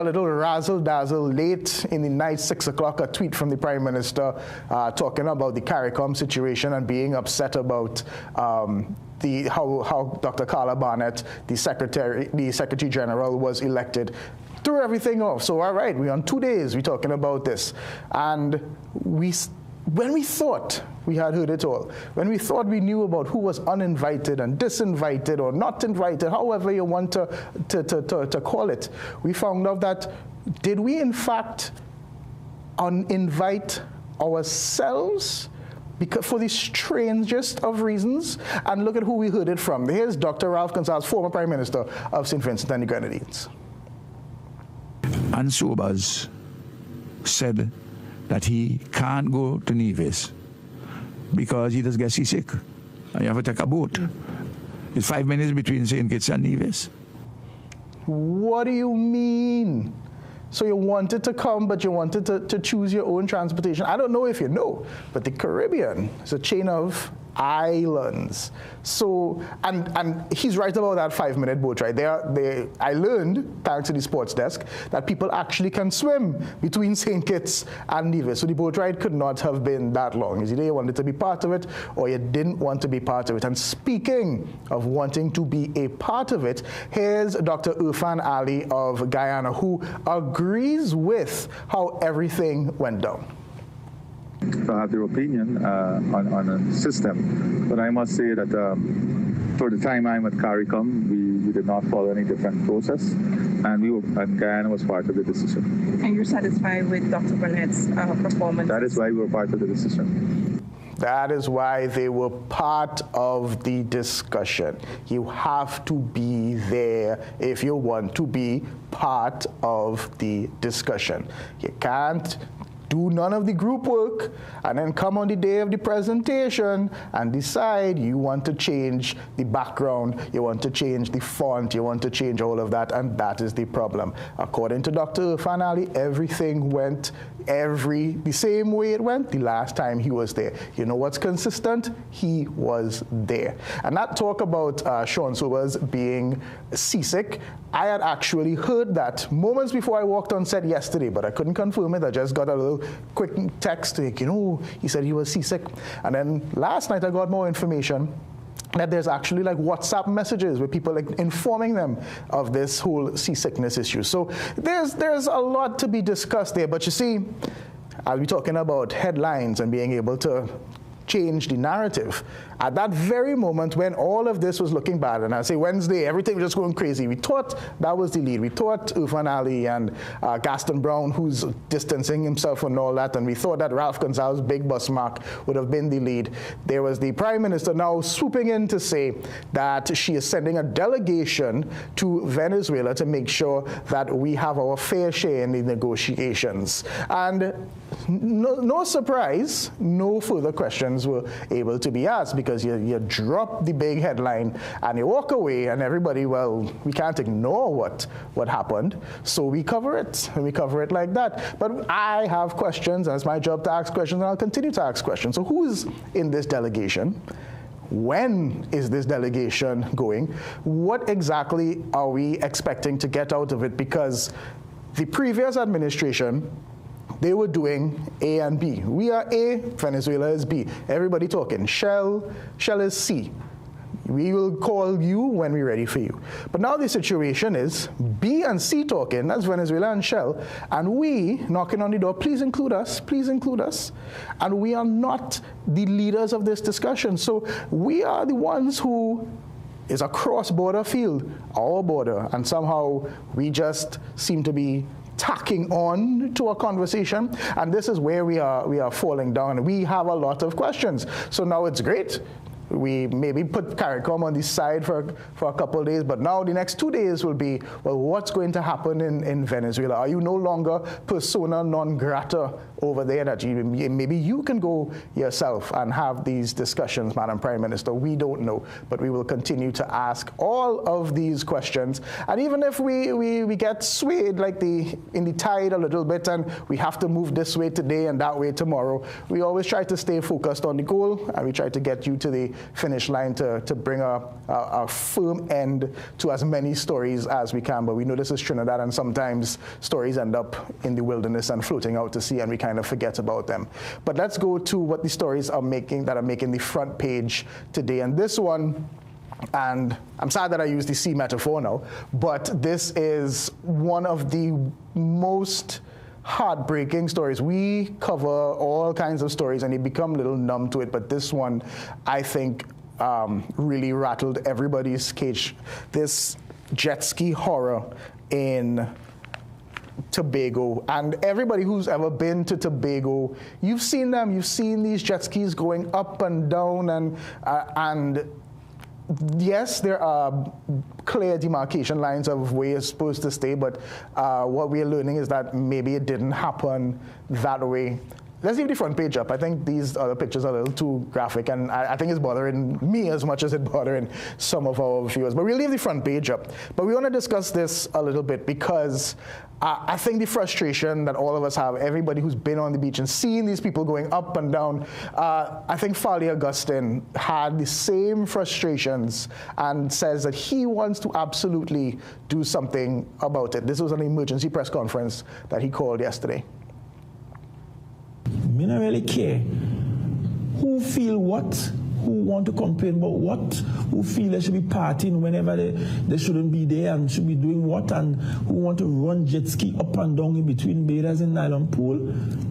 A little razzle-dazzle late in the night, 6 o'clock, a tweet from the Prime Minister talking about the CARICOM situation and being upset about how Dr. Carla Barnett, the Secretary General, was elected. Threw everything off. So, all right, we're on 2 days, we're talking about this. And when we thought we had heard it all, when we thought we knew about who was uninvited and disinvited or not invited, however you want to call it, we found out that did we in fact uninvite ourselves because for the strangest of reasons? And look at who we heard it from. Here's Dr. Ralph Gonsalves, former Prime Minister of St. Vincent and the Grenadines. And Sobers said that he can't go to Nevis because he does get seasick. And you have to take a boat. It's 5 minutes between St. Kitts and Nevis. What do you mean? So you wanted to come, but you wanted to choose your own transportation. I don't know if you know, but the Caribbean is a chain of islands. So, and he's right about that 5-minute boat ride. I learned, thanks to the sports desk, that people actually can swim between St. Kitts and Nevis. So the boat ride could not have been that long. Either you wanted to be part of it or you didn't want to be part of it. And speaking of wanting to be a part of it, here's Dr. Irfan Ali of Guyana, who agrees with how everything went down. To have their opinion on a system, but I must say that for the time I'm at CARICOM, we did not follow any different process, and Guyana was part of the decision. And you're satisfied with Dr. Burnett's performance? That is why we were part of the decision. That is why they were part of the discussion. You have to be there if you want to be part of the discussion. You can't do none of the group work and then come on the day of the presentation and decide you want to change the background, you want to change the font, you want to change all of that, and that is the problem. According to Dr. Irfan Ali, everything went the same way it went the last time he was there. You know what's consistent? He was there. And that talk about Sean Sobers being seasick, I had actually heard that moments before I walked on set yesterday, but I couldn't confirm it. I just got a little quick text, like, he said he was seasick. And then last night I got more information that there's actually like WhatsApp messages with people like informing them of this whole seasickness issue. So there's a lot to be discussed there. But you see, I'll be talking about headlines and being able to change the narrative. At that very moment when all of this was looking bad, and I say Wednesday, everything was just going crazy, we thought that was the lead. We thought Irfan Ali and Gaston Brown, who's distancing himself and all that, and we thought that Ralph Gonsalves' big bus mark would have been the lead. There was the Prime Minister now swooping in to say that she is sending a delegation to Venezuela to make sure that we have our fair share in the negotiations. And no surprise, no further questions were able to be asked, because you drop the big headline and you walk away, and everybody, well, we can't ignore what happened, so we cover it, and we cover it like that. But I have questions, and it's my job to ask questions, and I'll continue to ask questions. So who's in this delegation? When is this delegation going? What exactly are we expecting to get out of it? Because the previous administration, they were doing A and B. We are A, Venezuela is B. Everybody talking. Shell is C. We will call you when we're ready for you. But now the situation is B and C talking, that's Venezuela and Shell, and we knocking on the door, please include us, please include us. And we are not the leaders of this discussion. So we are the ones who is a cross-border field, our border, and somehow we just seem to be tacking on to a conversation, and this is where we are falling down. We have a lot of questions. So now it's great. We maybe put CARICOM on the side for a couple of days, but now the next 2 days will be, well, what's going to happen in Venezuela? Are you no longer persona non grata over there that maybe you can go yourself and have these discussions, Madam Prime Minister. We don't know, but we will continue to ask all of these questions. And even if we get swayed like in the tide a little bit and we have to move this way today and that way tomorrow, we always try to stay focused on the goal, and we try to get you to the finish line to bring a firm end to as many stories as we can. But we know this is Trinidad, and sometimes stories end up in the wilderness and floating out to sea, and we kind of forget about them. But let's go to what the stories are making that are making the front page today. And this one, and I'm sad that I use the sea metaphor now, but this is one of the most heartbreaking stories. We cover all kinds of stories and you become a little numb to it, but this one, I think, really rattled everybody's cage. This jet ski horror in Tobago, and everybody who's ever been to Tobago, you've seen them. You've seen these jet skis going up and down, and yes, there are clear demarcation lines of where you're supposed to stay, but what we're learning is that maybe it didn't happen that way. Let's leave the front page up. I think these other pictures are a little too graphic, and I think it's bothering me as much as it's bothering some of our viewers. But we'll leave the front page up. But we want to discuss this a little bit because I think the frustration that all of us have, everybody who's been on the beach and seen these people going up and down, I think Farley Augustine had the same frustrations and says that he wants to absolutely do something about it. This was an emergency press conference that he called yesterday. Me not really care who feel what, who want to complain about what, who feel they should be partying whenever they shouldn't be there and should be doing what, and who want to run jet ski up and down in between bathers in nylon pool.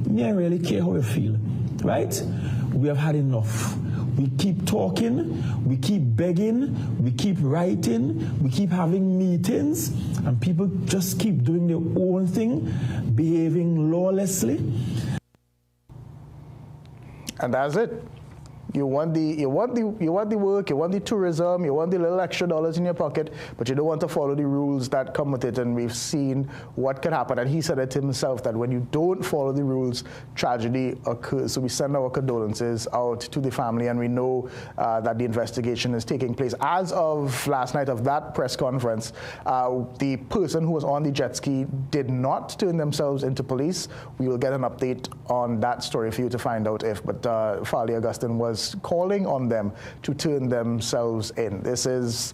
Me I really care how you feel, right? We have had enough. We keep talking, we keep begging, we keep writing, we keep having meetings, and people just keep doing their own thing, behaving lawlessly. And that's it. You want the work, you want the tourism, you want the little extra dollars in your pocket, but you don't want to follow the rules that come with it. And we've seen what can happen. And he said it himself that when you don't follow the rules, tragedy occurs. So we send our condolences out to the family, and we know that the investigation is taking place. As of last night of that press conference, the person who was on the jet ski did not turn themselves into police. We will get an update on that story for you to find out if. But Farley Augustine was calling on them to turn themselves in. This is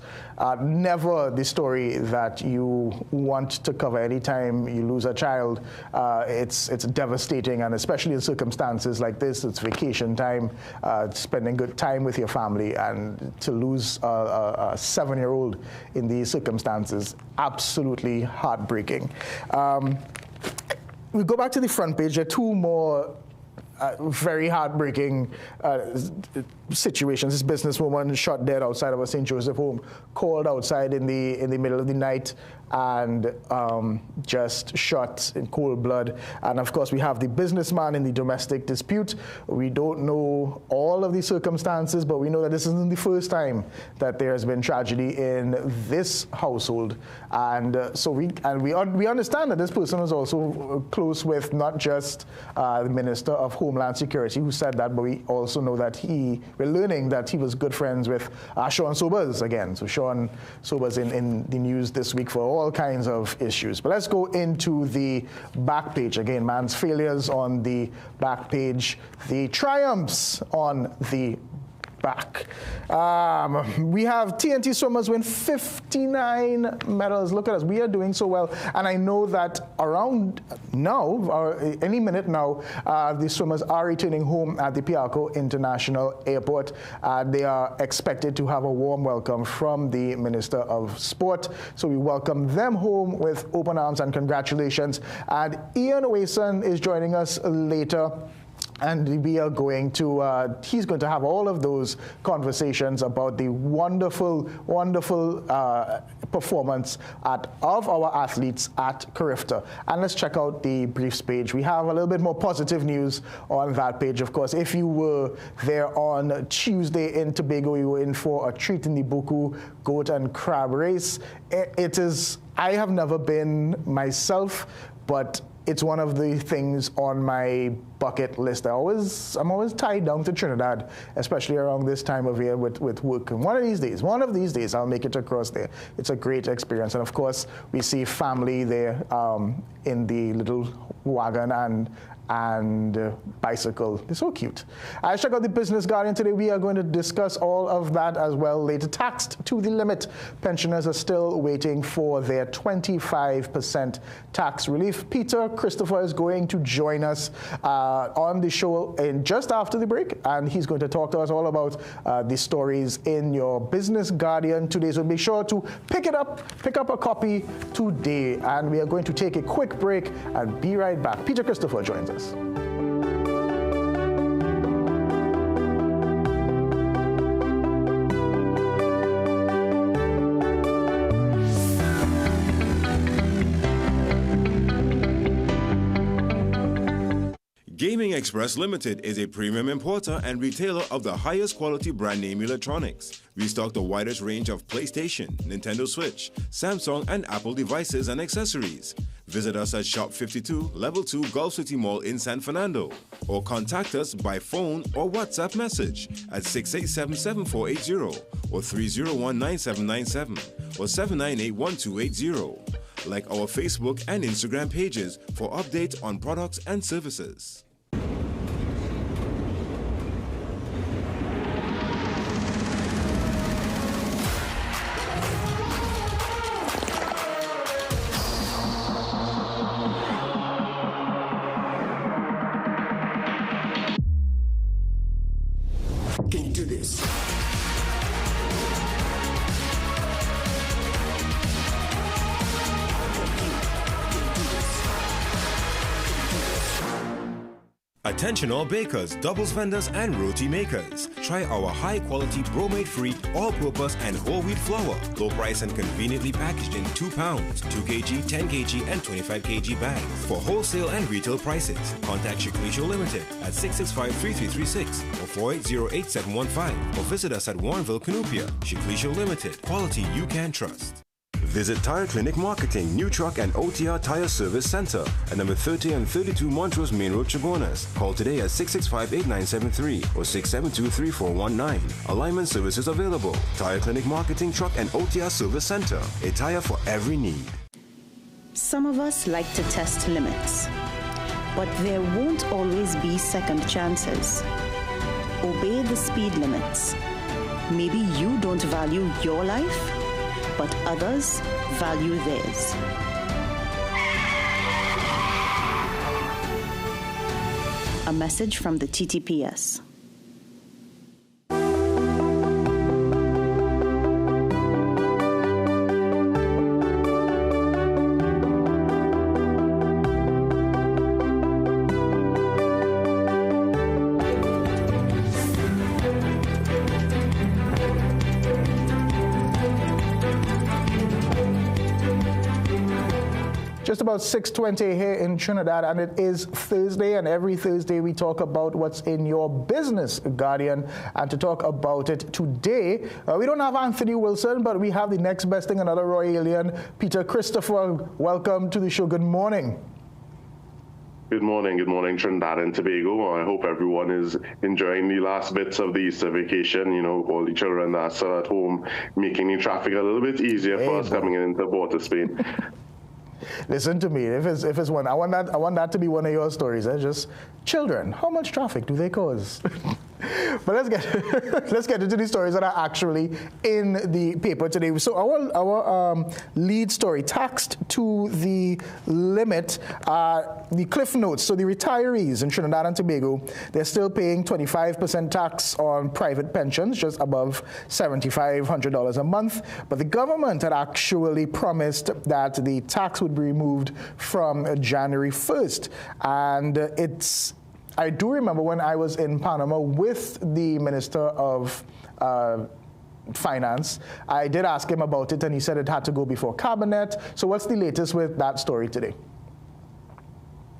never the story that you want to cover. Anytime you lose a child, it's devastating, and especially in circumstances like this, it's vacation time, spending good time with your family, and to lose a 7-year-old in these circumstances, absolutely heartbreaking. We go back to the front page. There are two more very heartbreaking situations. This businesswoman shot dead outside of a St. Joseph home, called outside in the middle of the night, and just shot in cold blood. And of course, we have the businessman in the domestic dispute. We don't know all of the circumstances, but we know that this isn't the first time that there has been tragedy in this household. And so we understand that this person was also close with not just the Minister of Homeland Security, who said that, but we also know that we're learning that he was good friends with Sean Sobers again. So Sean Sobers in the news this week for all kinds of issues. But let's go into the back page again. Man's failures on the back page, the triumphs on the back. We have TNT swimmers win 59 medals. Look at us. We are doing so well. And I know that around now, or any minute now, the swimmers are returning home at the Piarco International Airport. They are expected to have a warm welcome from the Minister of Sport. So we welcome them home with open arms and congratulations. And Ian Wason is joining us later. And we are going to, he's going to have all of those conversations about the wonderful, wonderful performance of our athletes at Carifta. And let's check out the briefs page. We have a little bit more positive news on that page, of course. If you were there on Tuesday in Tobago, you were in for a treat in the Buku goat and crab race. It is, I have never been myself, but it's one of the things on my bucket list. I'm always tied down to Trinidad, especially around this time of year with work. And one of these days, I'll make it across there. It's a great experience. And of course, we see family there in the little wagon and bicycle. They're so cute. I check out the Business Guardian today. We are going to discuss all of that as well later. Taxed to the limit. Pensioners are still waiting for their 25% tax relief. Peter Christopher is going to join us on the show just after the break, and he's going to talk to us all about the stories in your Business Guardian today. So be sure to pick up a copy today, and we are going to take a quick break and be right back. Peter Christopher joins us. Gaming Express Limited is a premium importer and retailer of the highest quality brand name electronics. We stock the widest range of PlayStation, Nintendo Switch, Samsung, and Apple devices and accessories. Visit us at Shop 52, Level 2, Gulf City Mall in San Fernando, or contact us by phone or WhatsApp message at 687-7480 or 301-9797 or 798-1280. Like our Facebook and Instagram pages for updates on products and services. Can you do this? Attention all bakers, doubles vendors, and roti makers. Try our high-quality bromate-free, all-purpose, and whole wheat flour. Low price and conveniently packaged in 2 pounds, 2 kg, 10 kg, and 25 kg bags. For wholesale and retail prices, contact Shiklisho Limited at 665-3336 or 480-8715 or visit us at Warrenville, Canoopia. Shiklisho Limited, quality you can trust. Visit Tire Clinic Marketing, New Truck and OTR Tire Service Center at number 30 and 32 Montrose Main Road, Chabonas. Call today at 665-8973 or 672-3419. Alignment services available. Tire Clinic Marketing, Truck and OTR Service Center. A tire for every need. Some of us like to test limits, but there won't always be second chances. Obey the speed limits. Maybe you don't value your life, but others value theirs. A message from the TTPS. Just about 6:20 here in Trinidad, and it is Thursday, and every Thursday we talk about what's in your Business Guardian. And to talk about it today, we don't have Anthony Wilson, but we have the next best thing, another Roy Alien, Peter Christopher. Welcome to the show. Good morning. Good morning, Trinidad and Tobago. I hope everyone is enjoying the last bits of the Easter vacation. You know, all the children that are still at home, making the traffic a little bit easier for us coming into Port of Spain. Listen to me. If it's one, I want that to be one of your stories. Just children. How much traffic do they cause? But let's get into the stories that are actually in the paper today. So our lead story, taxed to the limit, the cliff notes. So the retirees in Trinidad and Tobago, they're still paying 25% tax on private pensions, just above $7,500 a month. But the government had actually promised that the tax would be removed from January 1st. And I do remember when I was in Panama with the Minister of Finance, I did ask him about it, and he said it had to go before Cabinet. So what's the latest with that story today?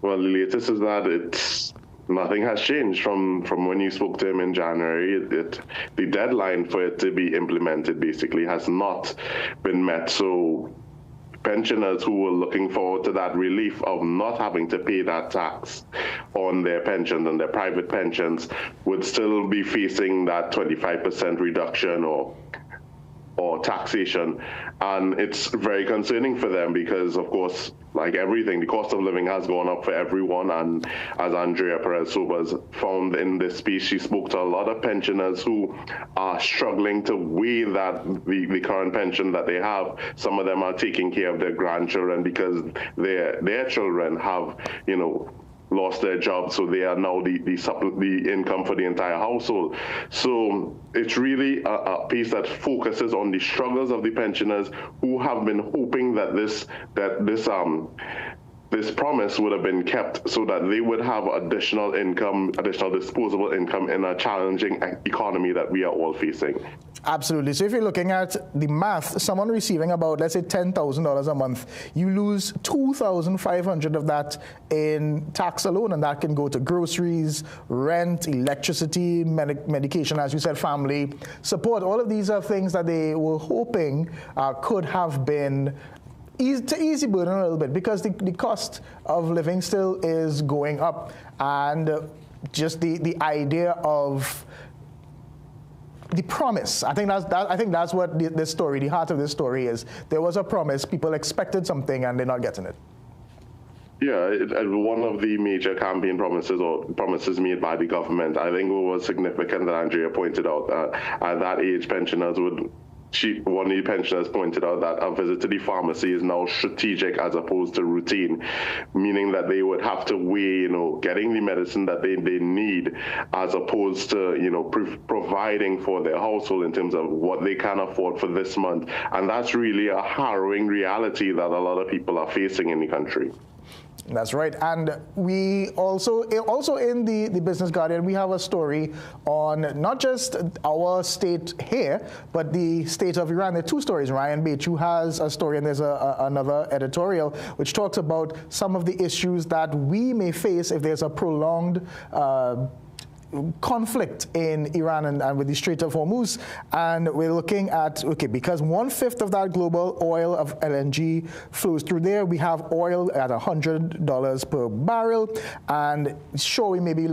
Well, the latest is that nothing has changed from when you spoke to him in January. The deadline for it to be implemented basically has not been met. So pensioners who were looking forward to that relief of not having to pay that tax on their pensions and their private pensions would still be facing that 25% reduction or taxation. And it's very concerning for them because, of course, like everything, the cost of living has gone up for everyone. And as Andrea Perez-Sobas found in this piece, she spoke to a lot of pensioners who are struggling to weigh that the current pension that they have. Some of them are taking care of their grandchildren because their children have, lost their jobs, so they are now the income for the entire household. So it's really a piece that focuses on the struggles of the pensioners who have been hoping that this promise would have been kept so that they would have additional disposable income in a challenging economy that we are all facing. Absolutely. So if you're looking at the math, someone receiving about, let's say, $10,000 a month, you lose $2,500 of that in tax alone, and that can go to groceries, rent, electricity, medication, as you said, family support. All of these are things that they were hoping could have been easy burden a little bit, because the cost of living still is going up, and just the idea of the promise. I think that's what this story, the heart of this story is. There was a promise. People expected something, and they're not getting it. Yeah, one of the major campaign promises or promises made by the government, I think it was significant that Andrea pointed out at that age, pensioners would. One of the pensioners pointed out that a visit to the pharmacy is now strategic as opposed to routine, meaning that they would have to weigh, getting the medicine that they need as opposed to, providing for their household in terms of what they can afford for this month. And that's really a harrowing reality that a lot of people are facing in the country. That's right. And we also in the Business Guardian, we have a story on not just our state here, but the state of Iran. There are two stories. Ryan Bechu has a story, and there's another editorial which talks about some of the issues that we may face if there's a prolonged conflict in Iran and with the Strait of Hormuz. And we're looking at, because 1/5 of that global oil of LNG flows through there, we have oil at $100 per barrel, and sure, we may be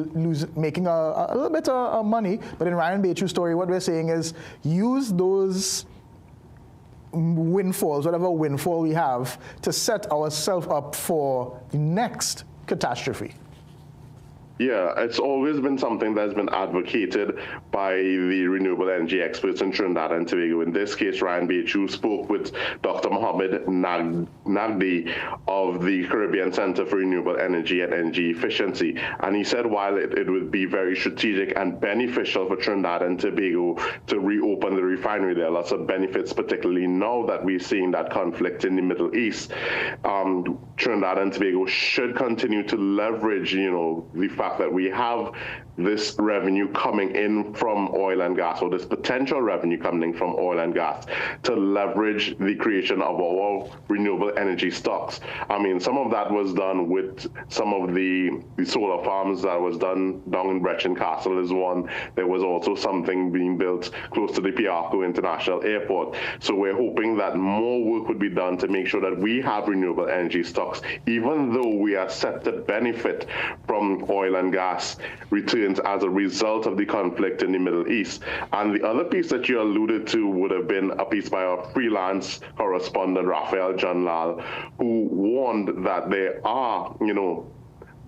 making a little bit of money, but in Ryan Bechu's story, what we're saying is use those windfalls, whatever windfall we have, to set ourselves up for the next catastrophe. Yeah, it's always been something that's been advocated by the renewable energy experts in Trinidad and Tobago. In this case, Ryan Bechu spoke with Dr. Mohammed Nagdi of the Caribbean Center for Renewable Energy and Energy Efficiency. And he said while it would be very strategic and beneficial for Trinidad and Tobago to reopen the refinery, there are lots of benefits, particularly now that we're seeing that conflict in the Middle East. Trinidad and Tobago should continue to leverage, the fact that we have this revenue coming in from oil and gas, or this potential revenue coming from oil and gas, to leverage the creation of our renewable energy stocks. I mean, some of that was done with some of the solar farms that was done down in Brechin Castle is one. There was also something being built close to the Piarco International Airport. So we're hoping that more work would be done to make sure that we have renewable energy stocks, even though we are set to benefit from oil and gas returns as a result of the conflict in the Middle East. And the other piece that you alluded to would have been a piece by our freelance correspondent, Raphael Janlal, who warned that there are,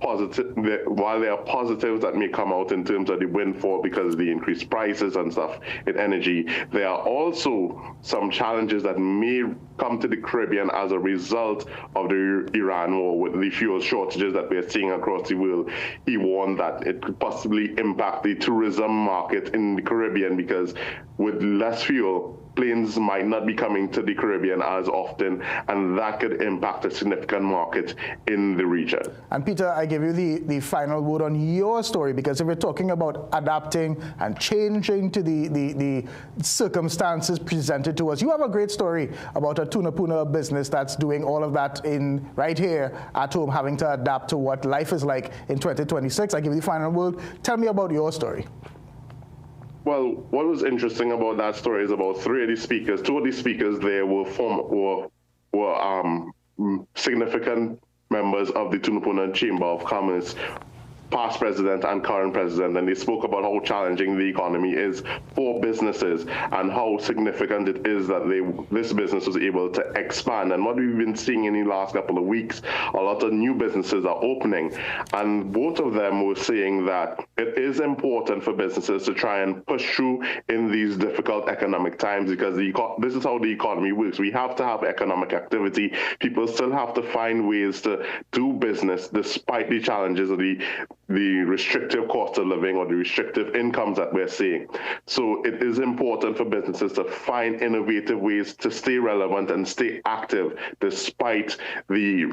while there are positives that may come out in terms of the windfall because of the increased prices and stuff in energy, there are also some challenges that may come to the Caribbean as a result of the Iran war with the fuel shortages that we're seeing across the world. He warned that it could possibly impact the tourism market in the Caribbean because with less fuel, planes might not be coming to the Caribbean as often, and that could impact a significant market in the region. And Peter, I give you the final word on your story, because if we're talking about adapting and changing to the circumstances presented to us, you have a great story about a tuna puna business that's doing all of that right here at home, having to adapt to what life is like in 2026. I give you the final word. Tell me about your story. Well, what was interesting about that story is about three of the speakers. Two of the speakers there were were significant members of the Tunapuna Chamber of Commerce, past president and current president, and they spoke about how challenging the economy is for businesses and how significant it is that this business was able to expand. And what we've been seeing in the last couple of weeks, a lot of new businesses are opening, and both of them were saying that it is important for businesses to try and push through in these difficult economic times, because this is how the economy works. We have to have economic activity. People still have to find ways to do business despite the challenges of the restrictive cost of living or the restrictive incomes that we're seeing. So it is important for businesses to find innovative ways to stay relevant and stay active despite the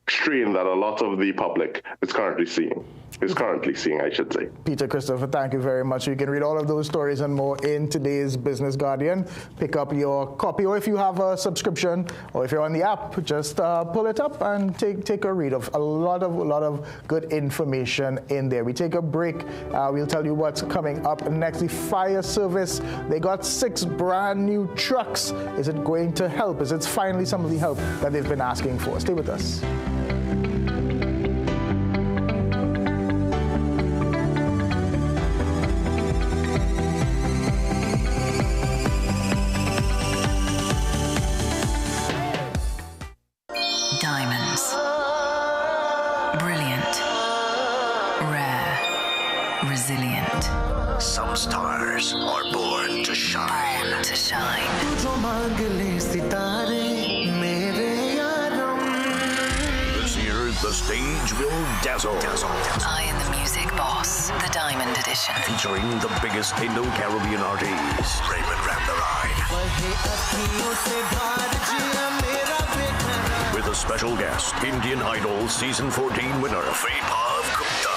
strain that a lot of the public is currently seeing, I should say. Peter Christopher, thank you very much. You can read all of those stories and more in today's Business Guardian. Pick up your copy, or if you have a subscription, or if you're on the app, just pull it up and take a read of a lot of good information in there. We take a break. We'll tell you what's coming up next. The fire service, they got 6 brand new trucks. Is it going to help? Is it finally some of the help that they've been asking for? Stay with us. Diamonds. Brilliant. Rare. Resilient. Some stars are born to shine. Born to shine. This year, the stage will dazzle. I Am the Music Boss, the Diamond Edition. Featuring the biggest Indo-Caribbean artists. Raymond Ramdarai. With a special guest, Indian Idol Season 14 winner, Vaibhav Gupta.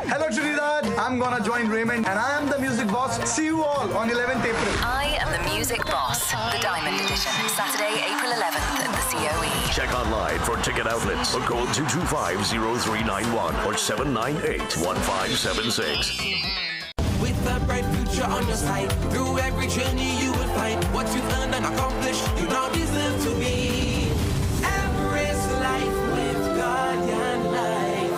Hello Trinidad, I'm gonna join Raymond and I am the music boss. See you all on 11th April. I Am the Music Boss, the Diamond Edition. Saturday, April 11th at the COE. Check online for ticket outlets or call 225-0391 or 798-1576. With a bright future on your side, through every journey you will find what you've earned and accomplished. You now deserve to be. Embrace life with Guardian Life.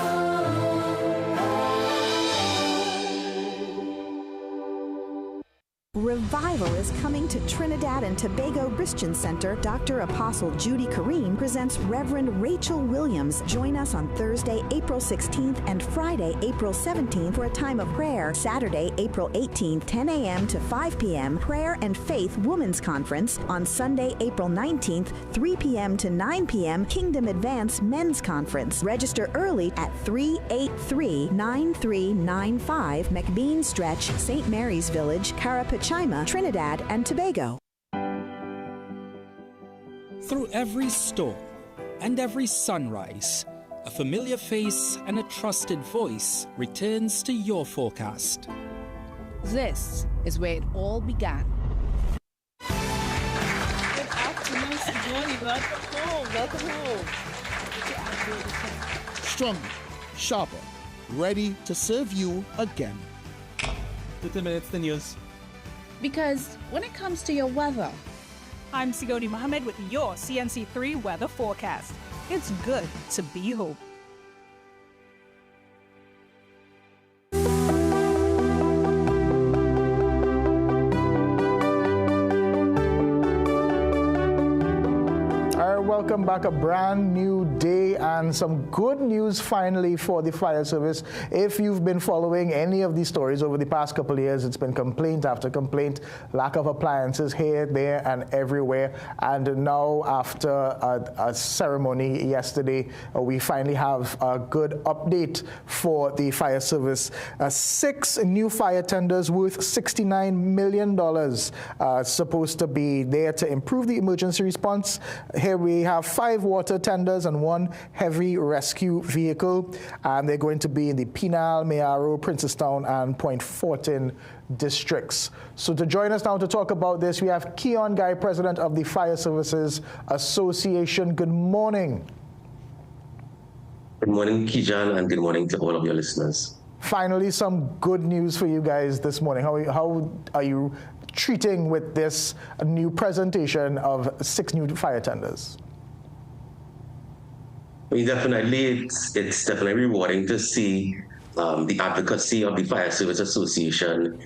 Revival is coming to Trinidad and Tobago Christian Center. Dr. Apostle Judy Kareem presents Reverend Rachel Williams. Join us on Thursday, April 16th and Friday, April 17th for a time of prayer. Saturday, April 18th, 10 a.m. to 5 p.m. Prayer and Faith Women's Conference. On Sunday, April 19th, 3 p.m. to 9 p.m. Kingdom Advance Men's Conference. Register early at 383-9395 McBean Stretch, St. Mary's Village, Carapachima, Trinidad and Tobago. Through every storm and every sunrise, a familiar face and a trusted voice returns to your forecast. This is where it all began. Good afternoon, Sidoni. Welcome home. Welcome home. Stronger, sharper, ready to serve you again. 15 minutes, the news. Because when it comes to your weather, I'm Sigoni Mohammed with your CNC3 weather forecast. It's good to be home. Welcome back. A brand new day and some good news finally for the fire service. If you've been following any of these stories over the past couple of years, it's been complaint after complaint, lack of appliances here, there, and everywhere. And now, after a ceremony yesterday, we finally have a good update for the fire service. 6 new fire tenders worth $69 million supposed to be there to improve the emergency response. Here we have 5 water tenders and 1 heavy rescue vehicle, and they're going to be in the Penal, Mayaro, Princestown, and Point Fortin districts. So to join us now to talk about this, we have Keon Guy, President of the Fire Services Association. Good morning. Good morning, Kijan, and good morning to all of your listeners. Finally, some good news for you guys this morning. How are you treating with this new presentation of 6 new fire tenders? I mean, definitely, it's definitely rewarding to see the advocacy of the Fire Service Association,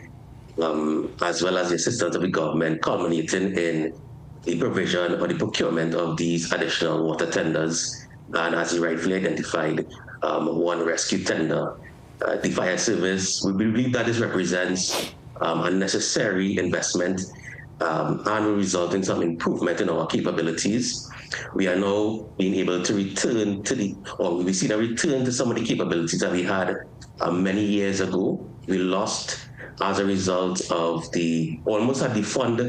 as well as the assistance of the government, culminating in the provision or the procurement of these additional water tenders. And as you rightfully identified, one rescue tender. The Fire Service, we believe that this represents a necessary investment and will result in some improvement in our capabilities. We are now being able to return to we've seen a return to some of the capabilities that we had many years ago. We lost as a result of the almost a defund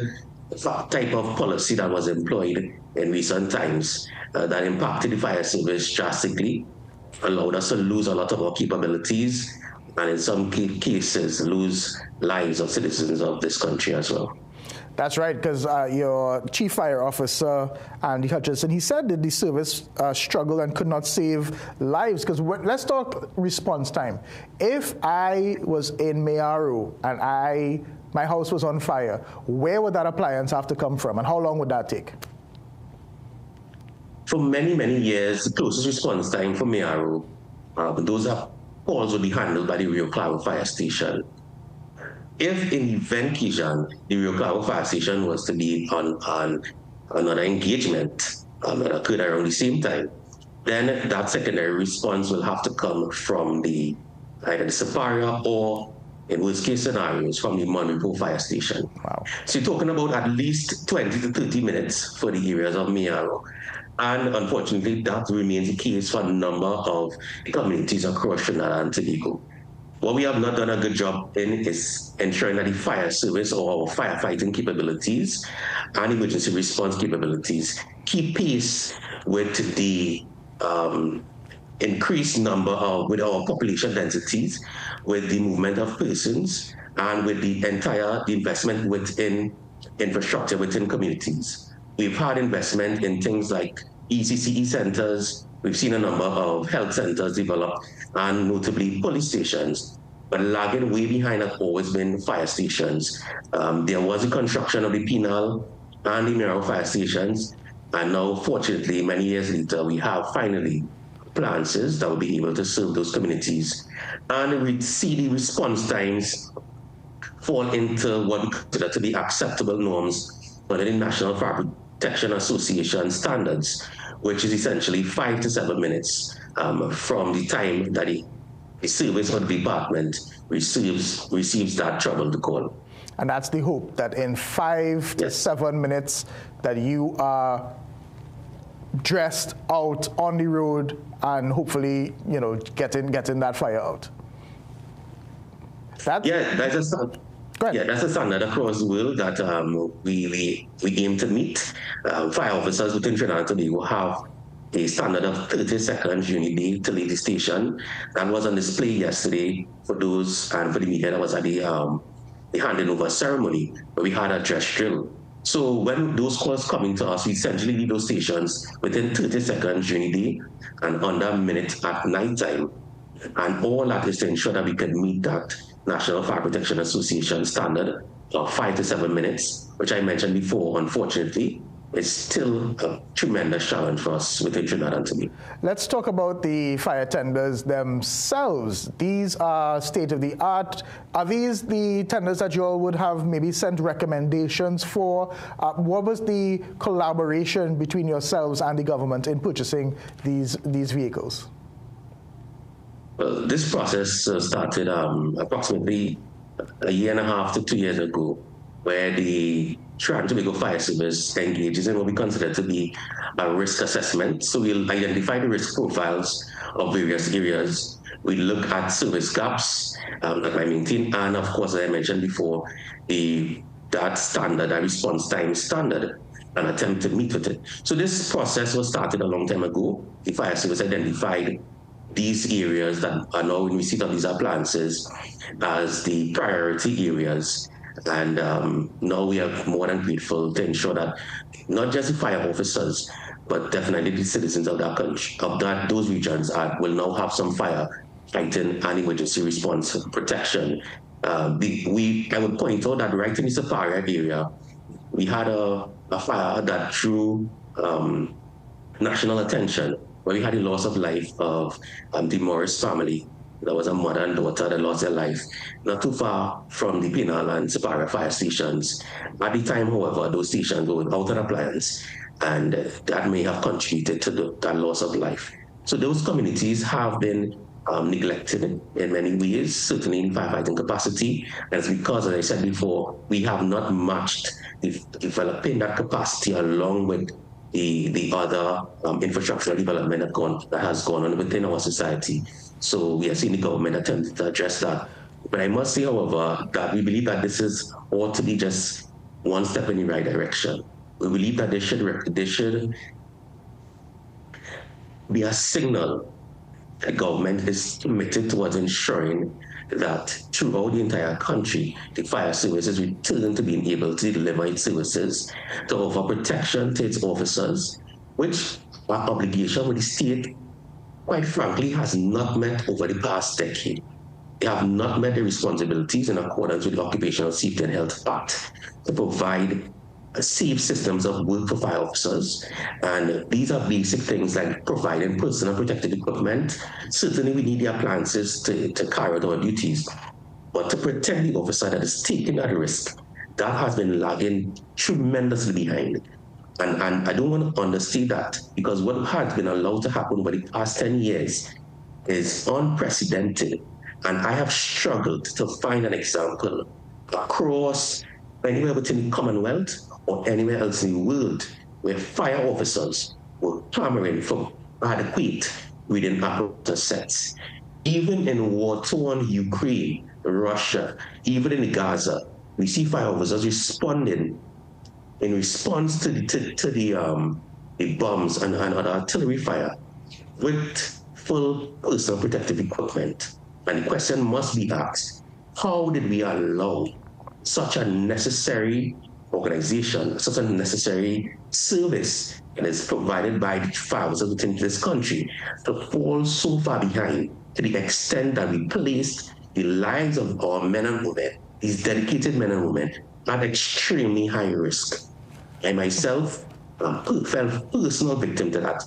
type of policy that was employed in recent times that impacted the Fire Service drastically, allowed us to lose a lot of our capabilities, and in some cases lose lives of citizens of this country as well. That's right, because your Chief Fire Officer, Andy Hutchinson, he said that the service struggled and could not save lives. Because let's talk response time. If I was in Mayaro and my house was on fire, where would that appliance have to come from, and how long would that take? For many, many years, the closest response time for Mayaro, those calls would be handled by the Rio Claro Fire Station. If in event Kijan, the Rio Claro Fire Station was to be on another engagement that occurred around the same time, then that secondary response will have to come from either the Superior or, in worst case scenarios, from the Monrepo Fire Station. Wow. So you're talking about at least 20 to 30 minutes for the areas of Mayaro. And unfortunately, that remains the case for a number of communities across Trinidad and Tobago. What we have not done a good job in is ensuring that the fire service or our firefighting capabilities and emergency response capabilities keep pace with the increased number with our population densities, with the movement of persons, and with the investment within infrastructure within communities. We've had investment in things like ECCE centers. We've seen a number of health centers develop, and notably police stations. But lagging way behind have always been fire stations. There was a construction of the Penal and the Mayaro fire stations, and now, fortunately, many years later, we have finally appliances that will be able to serve those communities. And we see the response times fall into what we consider to be acceptable norms under the National Fire Protection Association standards, which is essentially 5 to 7 minutes from the time that the service or the department receives that troubled call. And that's the hope, that in 5 to 7 minutes that you are dressed out on the road and hopefully, getting that fire out. That's a standard across the world that we aim to meet. Fire officers within Trinidad and Tobago have a standard of 30 seconds unit to leave the station. That was on display yesterday for those and for the media that was at the handing over ceremony, where we had a dress drill. So when those calls coming to us, we essentially leave those stations within 30 seconds during the day and under a minute at night time. And all that is to ensure that we can meet that National Fire Protection Association standard of 5 to 7 minutes, which I mentioned before. Unfortunately, it's still a tremendous challenge for us within Trinidad and Tobago. Let's talk about the fire tenders themselves. These are state-of-the-art. Are these the tenders that you all would have maybe sent recommendations for? What was the collaboration between yourselves and the government in purchasing these vehicles? Well, this process started approximately a year and a half to 2 years ago, where the Trinidad and Tobago Fire Service engages in what we consider to be a risk assessment. So we'll identify the risk profiles of various areas. We look at service gaps that I maintain, and of course, as I mentioned before, that response time standard, and attempt to meet with it. So this process was started a long time ago. The Fire Service identified these areas that are now in receipt of these appliances as the priority areas. And now we are more than grateful to ensure that not just the fire officers, but definitely the citizens of that country, those regions will now have some fire fighting and emergency response protection. I would point out that right in the Sapara area, we had a fire that drew national attention, where we had the loss of life of the Morris family. There was a mother and daughter that lost their life, not too far from the Pinal and Sapara fire stations. At the time, however, those stations were without an appliance, and that may have contributed to that loss of life. So those communities have been neglected in many ways, certainly in firefighting capacity. And it's because, as I said before, we have not matched developing that capacity along with the other infrastructural development that has gone on within our society. So we are seeing the government attempt to address that. But I must say, however, that we believe that this ought to be just one step in the right direction. We believe that there should be a signal the government is committed towards ensuring that throughout the entire country, the fire services return to being able to deliver its services, to offer protection to its officers, which our obligation with the state, quite frankly, has not met over the past decade. They have not met the responsibilities in accordance with the Occupational Safety and Health Act to provide safe systems of work for fire officers. And these are basic things like providing personal protective equipment. Certainly we need the appliances to carry out our duties, but to protect the officer that is taking that risk, that has been lagging tremendously behind. And I don't want to understate that, because what has been allowed to happen over the past 10 years is unprecedented. And I have struggled to find an example across anywhere within the Commonwealth or anywhere else in the world where fire officers were clamoring for adequate breathing apparatus sets. Even in war-torn Ukraine, Russia, even in Gaza, we see fire officers responding in response to the bombs and other artillery fire with full personal protective equipment. And the question must be asked, how did we allow such a necessary organization, such a necessary service that is provided by the fire officers within this country to fall so far behind, to the extent that we placed the lives of our men and women, these dedicated men and women, at extremely high risk? I myself fell personal victim to that.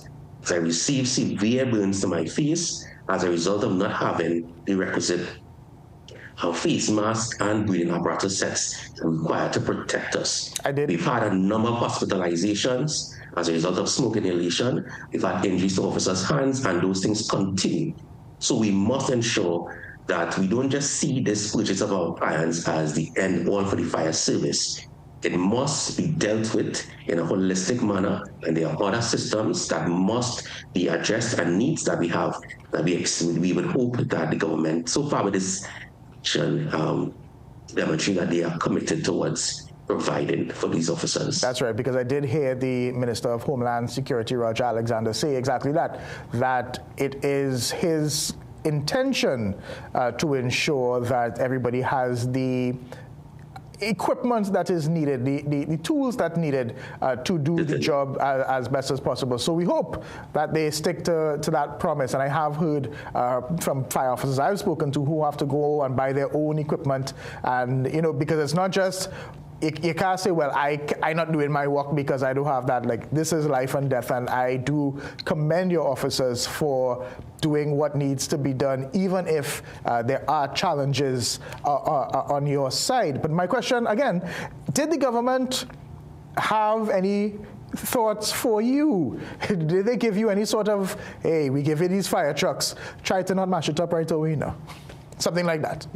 I received severe burns to my face as a result of not having the requisite face masks and breathing apparatus sets required to protect us. We've had a number of hospitalizations as a result of smoke inhalation. We've had injuries to officers' hands, and those things continue. So we must ensure that we don't just see this purchase of our appliance as the end all for the fire service. It must be dealt with in a holistic manner, and there are other systems that must be addressed and needs that we have, that we would hope that the government, so far with this demonstrate that they are committed towards providing for these officers. That's right, because I did hear the Minister of Homeland Security, Roger Alexander, say exactly that it is his intention to ensure that everybody has the equipment that is needed, the tools that needed to do the job as best as possible. So we hope that they stick to that promise. And I have heard from fire officers I've spoken to who have to go and buy their own equipment. And, you know, because it's not just, you can't say, well, I'm not doing my work because I don't have that. Like, this is life and death, and I do commend your officers for doing what needs to be done, even if there are challenges on your side. But my question, again, did the government have any thoughts for you? Did they give you any sort of, hey, we give you these fire trucks, try to not mash it up right away now? Something like that.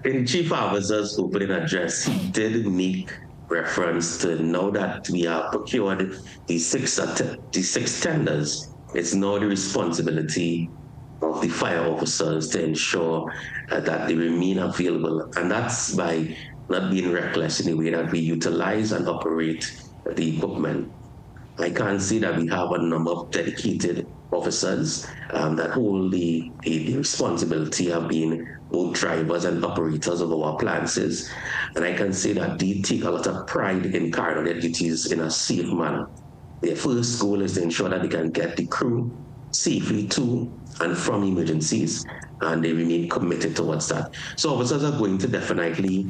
In Chief Officer's opening address, he did make reference to, now that we have procured the six tenders, it's now the responsibility of the fire officers to ensure that they remain available. And that's by not being reckless in the way that we utilize and operate the equipment. I can see that we have a number of dedicated officers that hold the responsibility of being both drivers and operators of our appliances. And I can say that they take a lot of pride in carrying out their duties in a safe manner. Their first goal is to ensure that they can get the crew safely to and from emergencies, and they remain committed towards that. So officers are going to definitely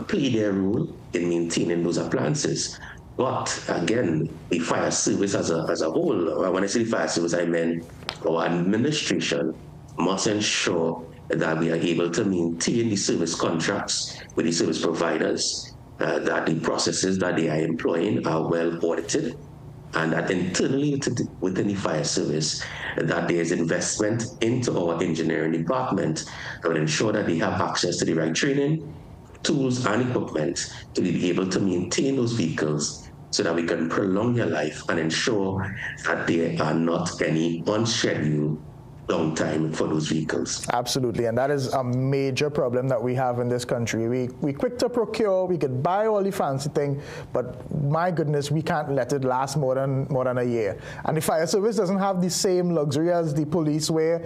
play their role in maintaining those appliances. But again, the fire service as a whole, when I say the fire service, I mean our administration must ensure that we are able to maintain the service contracts with the service providers, that the processes that they are employing are well audited, and that internally within the fire service, that there is investment into our engineering department that will ensure that they have access to the right training, tools, and equipment to be able to maintain those vehicles so that we can prolong their life and ensure that there are not any unscheduled downtime for those vehicles. Absolutely, and that is a major problem that we have in this country. We quick to procure, we could buy all the fancy thing, but my goodness, we can't let it last more than a year. And the fire service doesn't have the same luxury as the police, where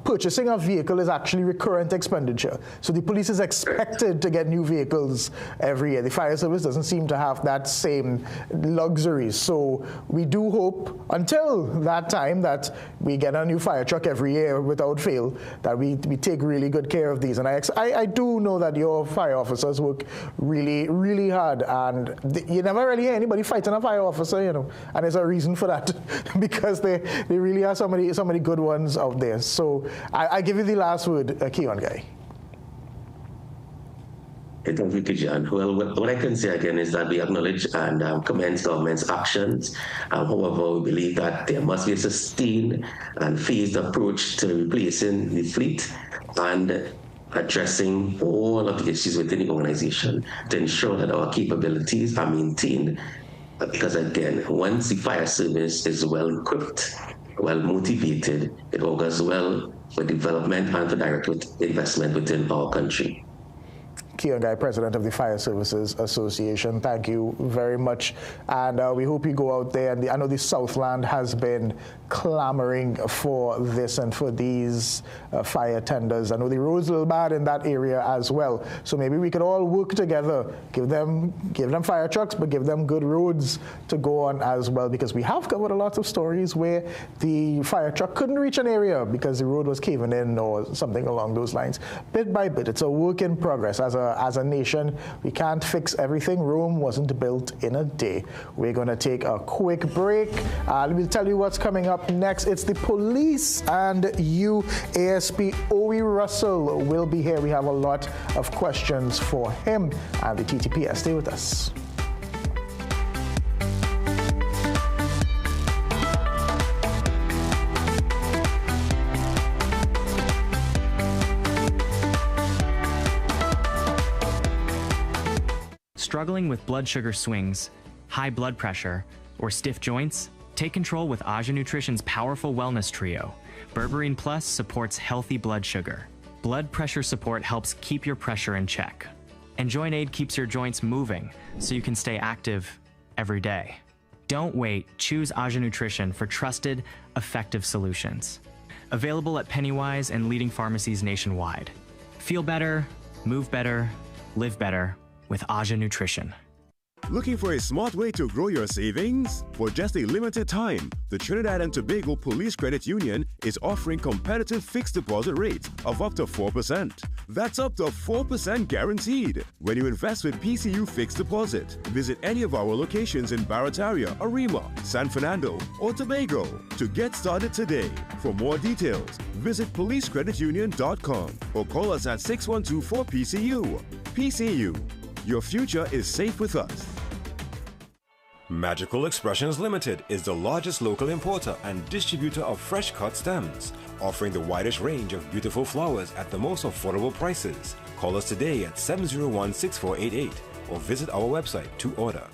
purchasing a vehicle is actually recurrent expenditure. So the police is expected to get new vehicles every year. The fire service doesn't seem to have that same luxury. So we do hope until that time that we get a new fire truck every year without fail, that we take really good care of these. And I do know that your fire officers work really, really hard, and you never really hear anybody fighting a fire officer, you know, and there's a reason for that because they really are so many good ones out there. So I give you the last word, Keon Guy. Thank you, Kijan. Well, what I can say again is that we acknowledge and commend government's actions. However, we believe that there must be a sustained and phased approach to replacing the fleet and addressing all of the issues within the organization to ensure that our capabilities are maintained. Because again, once the fire service is well equipped, well motivated, it augurs well for development and for direct investment within our country. Keon Guy, President of the Fire Services Association, thank you very much. And we hope you go out there. And I know the Southland has been clamoring for this and for these fire tenders. I know the roads a little bad in that area as well. So maybe we could all work together, give them fire trucks, but give them good roads to go on as well. Because we have covered a lot of stories where the fire truck couldn't reach an area because the road was caving in or something along those lines. Bit by bit, it's a work in progress. As a nation, we can't fix everything. Rome wasn't built in a day. We're going to take a quick break. Let me tell you what's coming up next. It's the police and you. ASP Owie Russell will be here. We have a lot of questions for him and the TTPS. Stay with us. Struggling with blood sugar swings, high blood pressure, or stiff joints? Take control with Aja Nutrition's powerful wellness trio. Berberine Plus supports healthy blood sugar. Blood pressure support helps keep your pressure in check. And Joint Aid keeps your joints moving so you can stay active every day. Don't wait. Choose Aja Nutrition for trusted, effective solutions. Available at Pennywise and leading pharmacies nationwide. Feel better, move better, live better with Aja Nutrition. Looking for a smart way to grow your savings? For just a limited time, the Trinidad and Tobago Police Credit Union is offering competitive fixed deposit rates of up to 4%. That's up to 4% guaranteed when you invest with PCU Fixed Deposit. Visit any of our locations in Barataria, Arima, San Fernando, or Tobago to get started today. For more details, visit policecreditunion.com or call us at 6124-PCU. PCU. Your future is safe with us. Magical Expressions Limited is the largest local importer and distributor of fresh cut stems, offering the widest range of beautiful flowers at the most affordable prices. Call us today at 701-6488 or visit our website to order.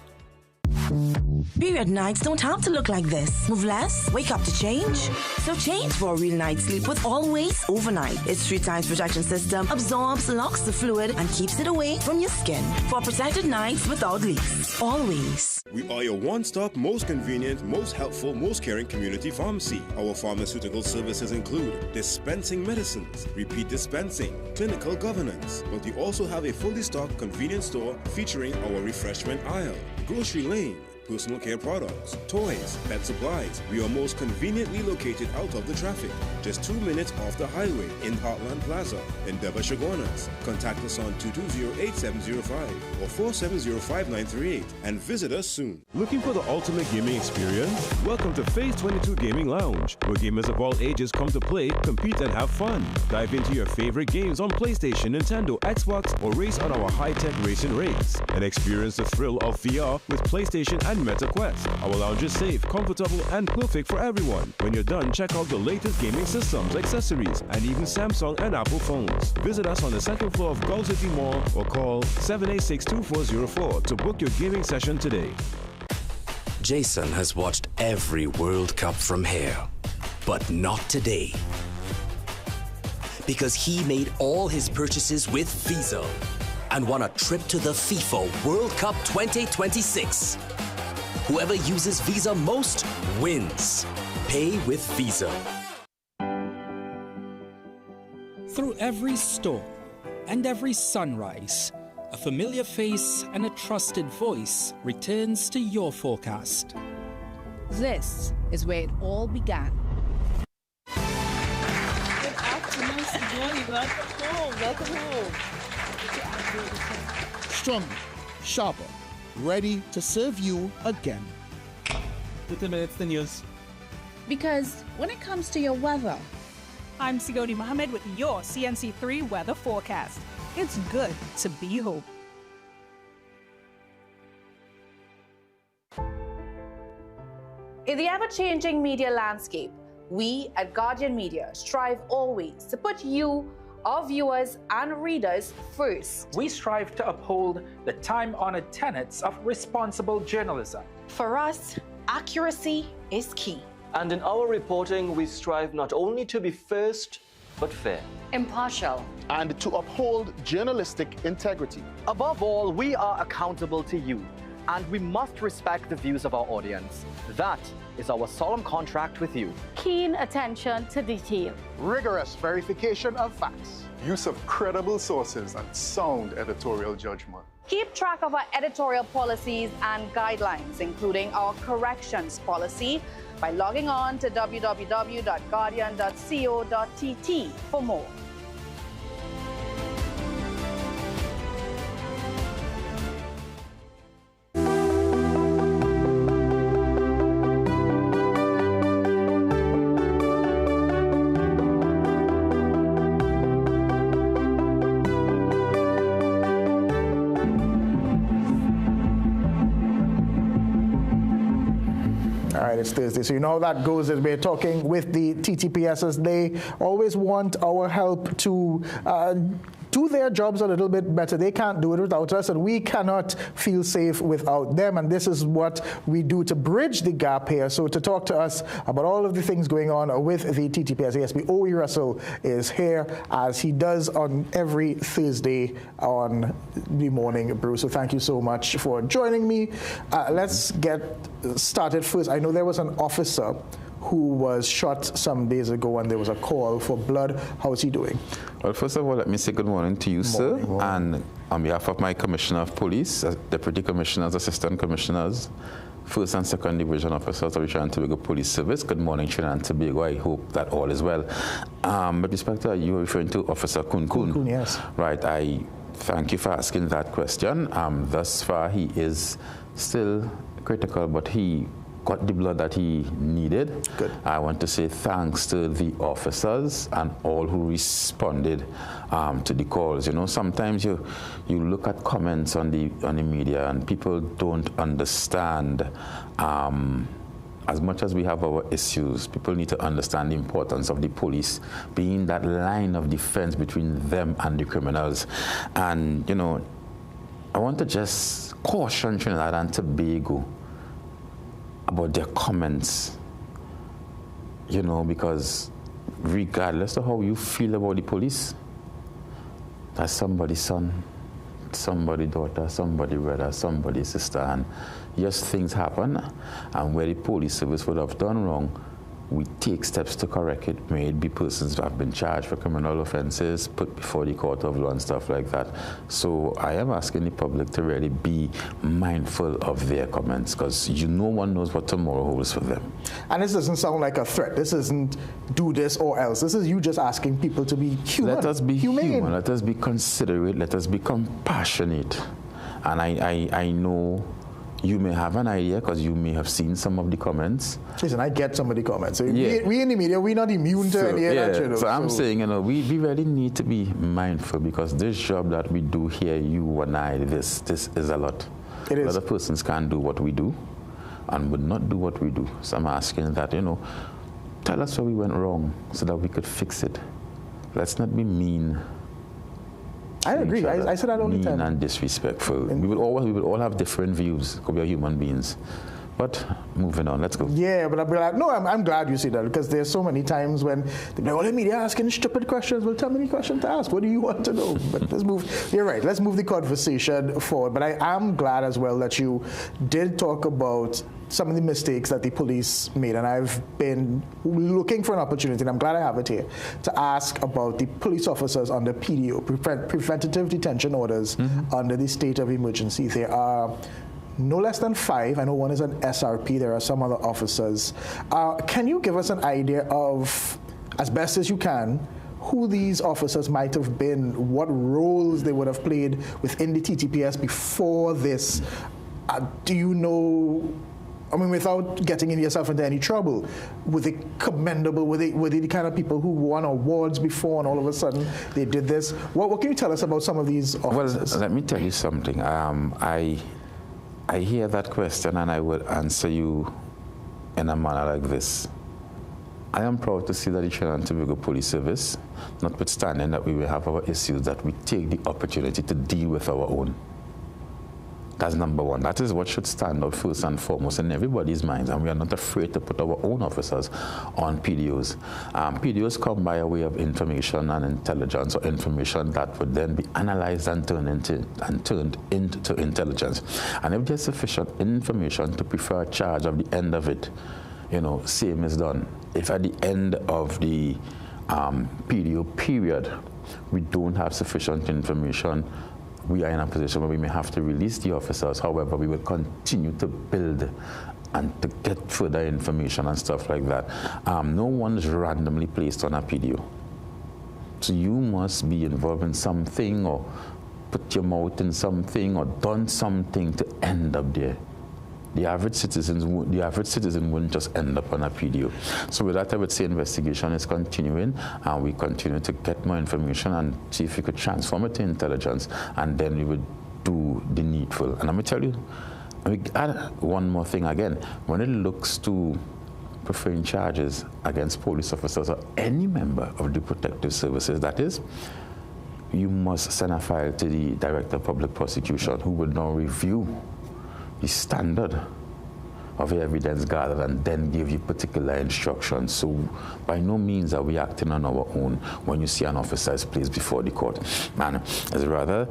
Period nights don't have to look like this. Move less, wake up to change. So change for a real night's sleep with Always Overnight. Its 3 times protection system absorbs, locks the fluid, and keeps it away from your skin. For protected nights without leaks. Always. We are your one-stop, most convenient, most helpful, most caring community pharmacy. Our pharmaceutical services include dispensing medicines, repeat dispensing, clinical governance, but we also have a fully stocked convenience store featuring our refreshment aisle, grocery lane, personal care products, toys, pet supplies. We are most conveniently located out of the traffic, just 2 minutes off the highway in Heartland Plaza, in Deba Chaguanas. Contact us on 220-8705 or 470-5938 and visit us soon. Looking for the ultimate gaming experience? Welcome to Phase 22 Gaming Lounge, where gamers of all ages come to play, compete, and have fun. Dive into your favorite games on PlayStation, Nintendo, Xbox, or race on our high-tech racing rigs. And experience the thrill of VR with PlayStation and Meta Quest. Our lounge is safe, comfortable, and perfect for everyone. When you're done, check out the latest gaming systems, accessories, and even Samsung and Apple phones. Visit us on the second floor of Gulf City Mall or call 786-2404 to book your gaming session today. Jason has watched every World Cup from here, but not today. Because he made all his purchases with Visa and won a trip to the FIFA World Cup 2026. Whoever uses Visa most wins. Pay with Visa. Through every storm and every sunrise, a familiar face and a trusted voice returns to your forecast. This is where it all began. Good afternoon, Sidoni. Welcome home. Welcome home. Stronger, sharper, ready to serve you again. 30 minutes the news. Because when it comes to your weather, I'm Sigoni Mohammed with your CNC3 weather forecast. It's good to be home. In the ever-changing media landscape, we at Guardian Media strive always to put you, our viewers and readers, first. We strive to uphold the time-honored tenets of responsible journalism. For us, accuracy is key. And in our reporting, we strive not only to be first, but fair, impartial, and to uphold journalistic integrity. Above all, we are accountable to you, and we must respect the views of our audience. That is our solemn contract with you. Keen attention to detail, rigorous verification of facts, use of credible sources, and sound editorial judgment. Keep track of our editorial policies and guidelines, including our corrections policy, by logging on to www.guardian.co.tt for more. It's Thursday, so you know how that goes as we're talking with the TTPSs. They always want our help to do their jobs a little bit better. They can't do it without us, and we cannot feel safe without them. And this is what we do to bridge the gap here. So to talk to us about all of the things going on with the TTPS ASP, Owe Russell is here, as he does on every Thursday on the Morning Brew. So thank you so much for joining me. Let's get started first. I know there was an officer who was shot some days ago, and there was a call for blood. How's he doing? Well, first of all, let me say good morning to you, sir. And on behalf of my Commissioner of Police, Deputy Commissioners, Assistant Commissioners, First and Second Division Officers of the Trinidad and Tobago Police Service, good morning, Trinidad and Tobago. I hope that all is well. With respect to you were referring to Officer Kun Kun. Yes. Right, I thank you for asking that question. Thus far, he is still critical, but he got the blood that he needed. Good. I want to say thanks to the officers and all who responded to the calls. You know, sometimes you look at comments on the media and people don't understand. As much as we have our issues, people need to understand the importance of the police being that line of defense between them and the criminals. And, you know, I want to just caution Trinidad and Tobago about their comments, you know, because regardless of how you feel about the police, that's somebody's son, somebody's daughter, somebody's brother, somebody's sister, and yes, things happen, and where the police service would have done wrong, we take steps to correct it. May it be persons who have been charged for criminal offenses, put before the court of law and stuff like that. So I am asking the public to really be mindful of their comments, because no one knows what tomorrow holds for them. And this doesn't sound like a threat. This isn't do this or else. This is you just asking people to be human. Let us be humane. human. Let us be considerate. Let us be compassionate. And I know you may have an idea because you may have seen some of the comments. Listen, I get some of the comments. So we in the media, we're not immune to any of that. You know, so I'm saying, we really need to be mindful, because this job that we do here, you and I, this is a lot. It is. Other persons can't do what we do and would not do what we do. So I'm asking that, tell us where we went wrong so that we could fix it. Let's not be mean. I agree. I said that all the time. Mean and disrespectful. We will all have different views because we are human beings. But moving on, let's go. Yeah, but I'm glad you see that, because there's so many times when the media asking stupid questions. Well, tell me the question to ask. What do you want to know? But let's move. You're right. Let's move the conversation forward. But I am glad as well that you did talk about some of the mistakes that the police made, and I've been looking for an opportunity, and I'm glad I have it here, to ask about the police officers under PDO, preventative detention orders, under the state of emergency. There are no less than 5. I know one is an SRP. There are some other officers. Can you give us an idea of, as best as you can, who these officers might have been, what roles they would have played within the TTPS before this? Do you know? I mean, without getting yourself into any trouble, were they commendable? Were they the kind of people who won awards before and all of a sudden they did this? What can you tell us about some of these officers? Well, let me tell you something. I hear that question, and I would answer you in a manner like this. I am proud to see that the Trinidad and Tobago Police Service, notwithstanding that we will have our issues, that we take the opportunity to deal with our own. That's number one. That is what should stand out first and foremost in everybody's minds, and we are not afraid to put our own officers on PDOs. PDOs come by a way of information and intelligence, or information that would then be analyzed and turned into intelligence. And if there's sufficient information to prefer a charge of the end of it, same is done. If at the end of the PDO period we don't have sufficient information, we are in a position where we may have to release the officers. However, we will continue to build and to get further information and stuff like that. No one is randomly placed on a PDO. So you must be involved in something, or put your mouth in something, or done something to end up there. The average citizen wouldn't just end up on a PDO. So with that, I would say investigation is continuing, and we continue to get more information and see if we could transform it to intelligence, and then we would do the needful. And let me tell you, let me add one more thing again. When it looks to preferring charges against police officers or any member of the protective services, that is, you must send a file to the Director of Public Prosecution, who will now review the standard of evidence gathered and then give you particular instructions. So by no means are we acting on our own when you see an officer is placed before the court. And it's rather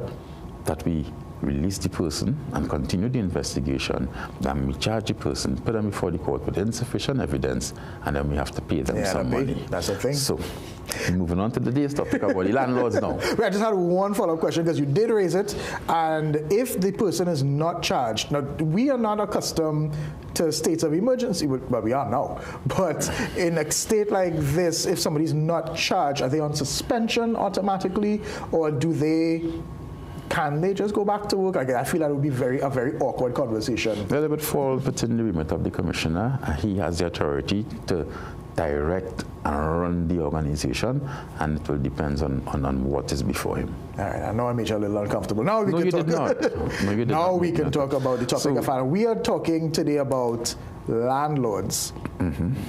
that we release the person and continue the investigation, then we charge the person, put them before the court with insufficient evidence, and then we have to pay them some money. That's the thing. So, moving on to the day's topic about the landlords now. I just had one follow-up question, because you did raise it, and if the person is not charged, now we are not accustomed to states of emergency, well, we are now, but in a state like this, if somebody's not charged, are they on suspension automatically, or can they just go back to work? I feel that would be a very awkward conversation. Well, it would fall within the remit of the commissioner. He has the authority to direct and run the organization, and it will depend on what is before him. All right, I know I made you a little uncomfortable. Now we can talk. No, you did not. Now we can talk about the topic of fire. We are talking today about landlords.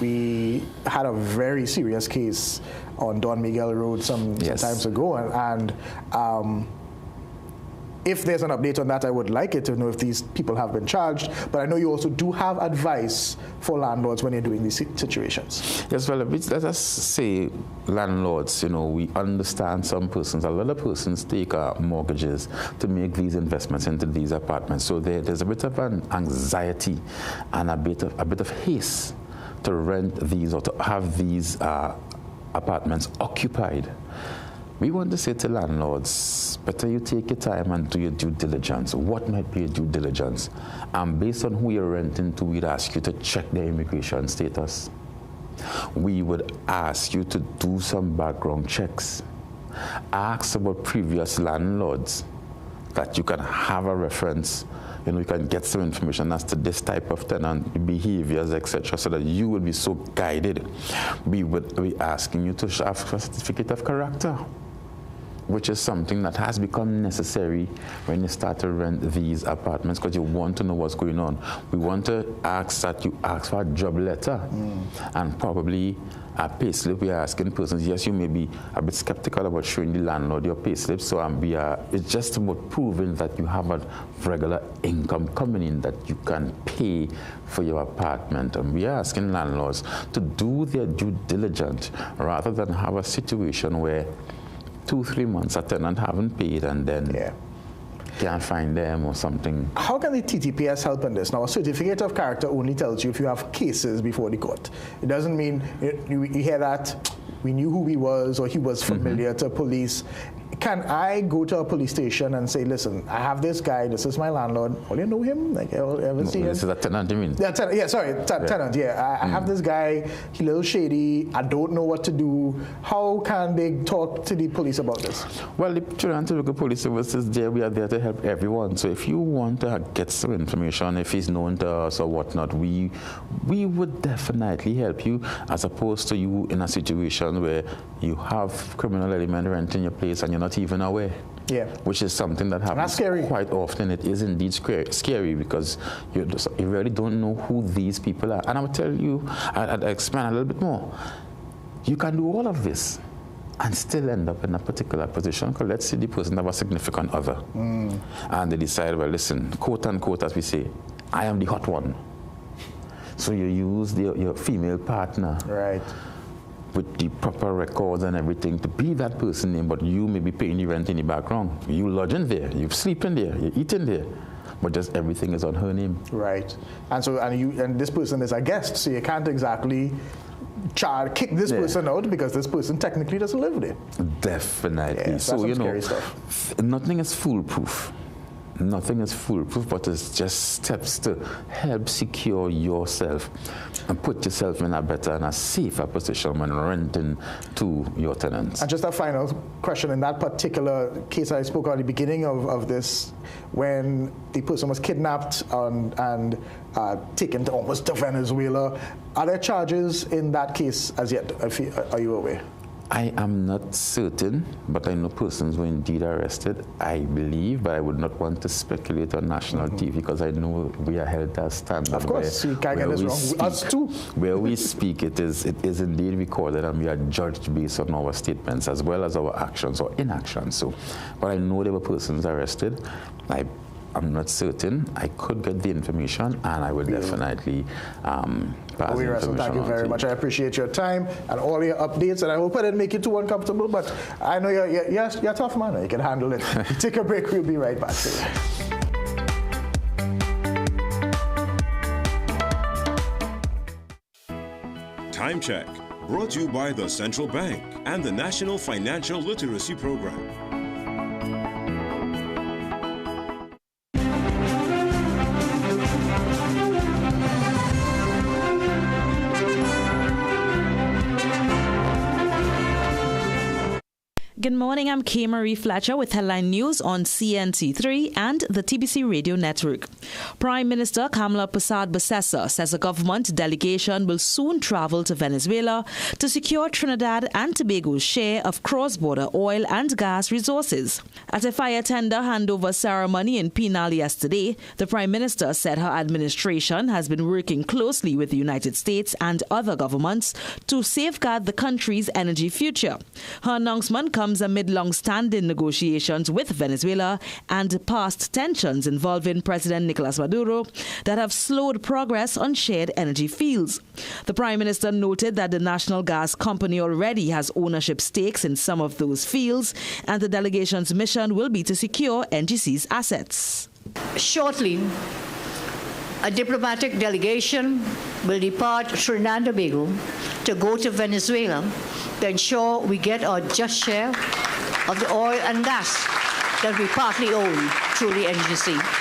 We had a very serious case on Don Miguel Road some times ago, and if there's an update on that, I would like it to know if these people have been charged. But I know you also do have advice for landlords when you're doing these situations. Yes, well, let us say landlords, we understand some persons, a lot of persons take mortgages to make these investments into these apartments. So there's a bit of an anxiety and a bit of haste to rent these or to have these apartments occupied, we want to say to landlords, better you take your time and do your due diligence. What might be your due diligence? And based on who you're renting to, we'd ask you to check their immigration status. We would ask you to do some background checks. Ask about previous landlords that you can have a reference. You can get some information as to this type of tenant, behaviors, etc., so that you will be so guided. We would be asking you to have a certificate of character, which is something that has become necessary when you start to rent these apartments, because you want to know what's going on. We want to ask that you ask for a job letter and probably a payslip. We are asking persons, yes, you may be a bit skeptical about showing the landlord your payslip, so it's just about proving that you have a regular income coming in that you can pay for your apartment. And we are asking landlords to do their due diligence rather than have a situation where 2-3 months a tenant haven't paid and then can't find them or something. How can the TTPS help in this? Now, a certificate of character only tells you if you have cases before the court. It doesn't mean you hear that we knew who he was or he was familiar to police. Can I go to a police station and say, listen, I have this guy, this is my landlord. All you know him? Like, ever see him? This is a tenant, you mean? Tenant, yeah. I have this guy, he's a little shady, I don't know what to do. How can they talk to the police about this? Well, the Toronto Police Services, we are there to help everyone. So if you want to get some information, if he's known to us or whatnot, we would definitely help you, as opposed to you in a situation where you have criminal element renting your place and you're not even aware. Yeah. Which is something that happens quite often. It is indeed scary because you really don't know who these people are. And I will tell you, I'd expand a little bit more. You can do all of this and still end up in a particular position. Because let's say the person have a significant other. And they decide, well, listen, quote unquote, as we say, I am the hot one. So you use your female partner. Right. With the proper records and everything to be that person name, but you may be paying the rent in the background. You lodge in there, you sleep in there, you eat in there, but just everything is on her name. Right. And so and this person is a guest, so you can't exactly kick this person out because this person technically doesn't live there. Definitely. So nothing is foolproof. Nothing is foolproof, but it's just steps to help secure yourself and put yourself in a better and a safer position when renting to your tenants. And just a final question, in that particular case I spoke at the beginning of this, when the person was kidnapped and taken almost to Venezuela, are there charges in that case as yet? Are you aware? I am not certain, but I know persons were indeed arrested, I believe, but I would not want to speculate on national TV because I know we are held as standard. Of course, you can't get this wrong. Us too. Where we speak, it is indeed recorded and we are judged based on our statements as well as our actions or inactions. So, but I know there were persons arrested. I'm not certain. I could get the information, and I will definitely pass the information. Thank you very much. I appreciate your time and all your updates, and I hope I didn't make you too uncomfortable, but I know you're a tough man. You can handle it. Take a break. We'll be right back. Time Check, brought to you by the Central Bank and the National Financial Literacy Program. Good morning, I'm Kay Marie Fletcher with headline news on CNC3 and the TBC Radio Network. Prime Minister Kamala Persad-Bissessar says a government delegation will soon travel to Venezuela to secure Trinidad and Tobago's share of cross-border oil and gas resources. At a fire tender handover ceremony in Pinal yesterday, the Prime Minister said her administration has been working closely with the United States and other governments to safeguard the country's energy future. Her announcement comes amid long-standing negotiations with Venezuela and past tensions involving President Nicolas Maduro that have slowed progress on shared energy fields. The Prime Minister noted that the National Gas Company already has ownership stakes in some of those fields, and the delegation's mission will be to secure NGC's assets. Shortly, a diplomatic delegation will depart Trinidad and Tobago to go to Venezuela to ensure we get our just share of the oil and gas that we partly own through the NGC.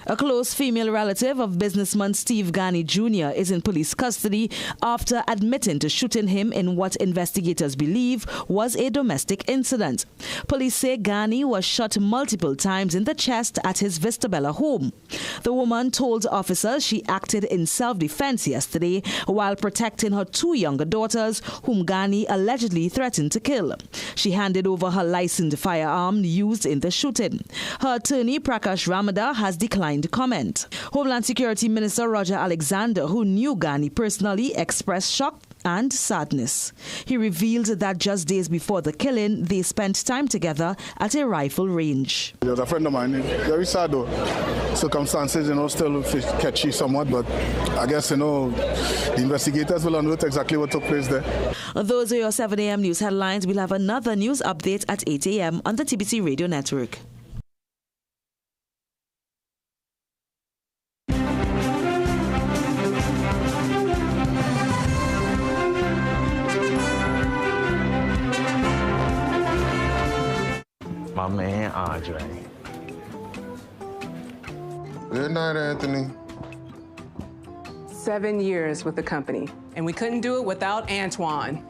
A close female relative of businessman Steve Ghani Jr. is in police custody after admitting to shooting him in what investigators believe was a domestic incident. Police say Ghani was shot multiple times in the chest at his Vistabella home. The woman told officers she acted in self-defense yesterday while protecting her 2 younger daughters, whom Ghani allegedly threatened to kill. She handed over her licensed firearm used in the shooting. Her attorney, Prakash Ramada, has declined to comment. Homeland Security Minister Roger Alexander, who knew Ghani personally, expressed shock and sadness. He revealed that just days before the killing, they spent time together at a rifle range. He was a friend of mine. Very sad though. Circumstances, still catchy somewhat, but I guess, the investigators will unearth exactly what took place there. Those are your 7 a.m. news headlines. We'll have another news update at 8 a.m. on the TBC Radio Network. My man, Andre. Good night, Anthony. 7 years with the company, and we couldn't do it without Antoine.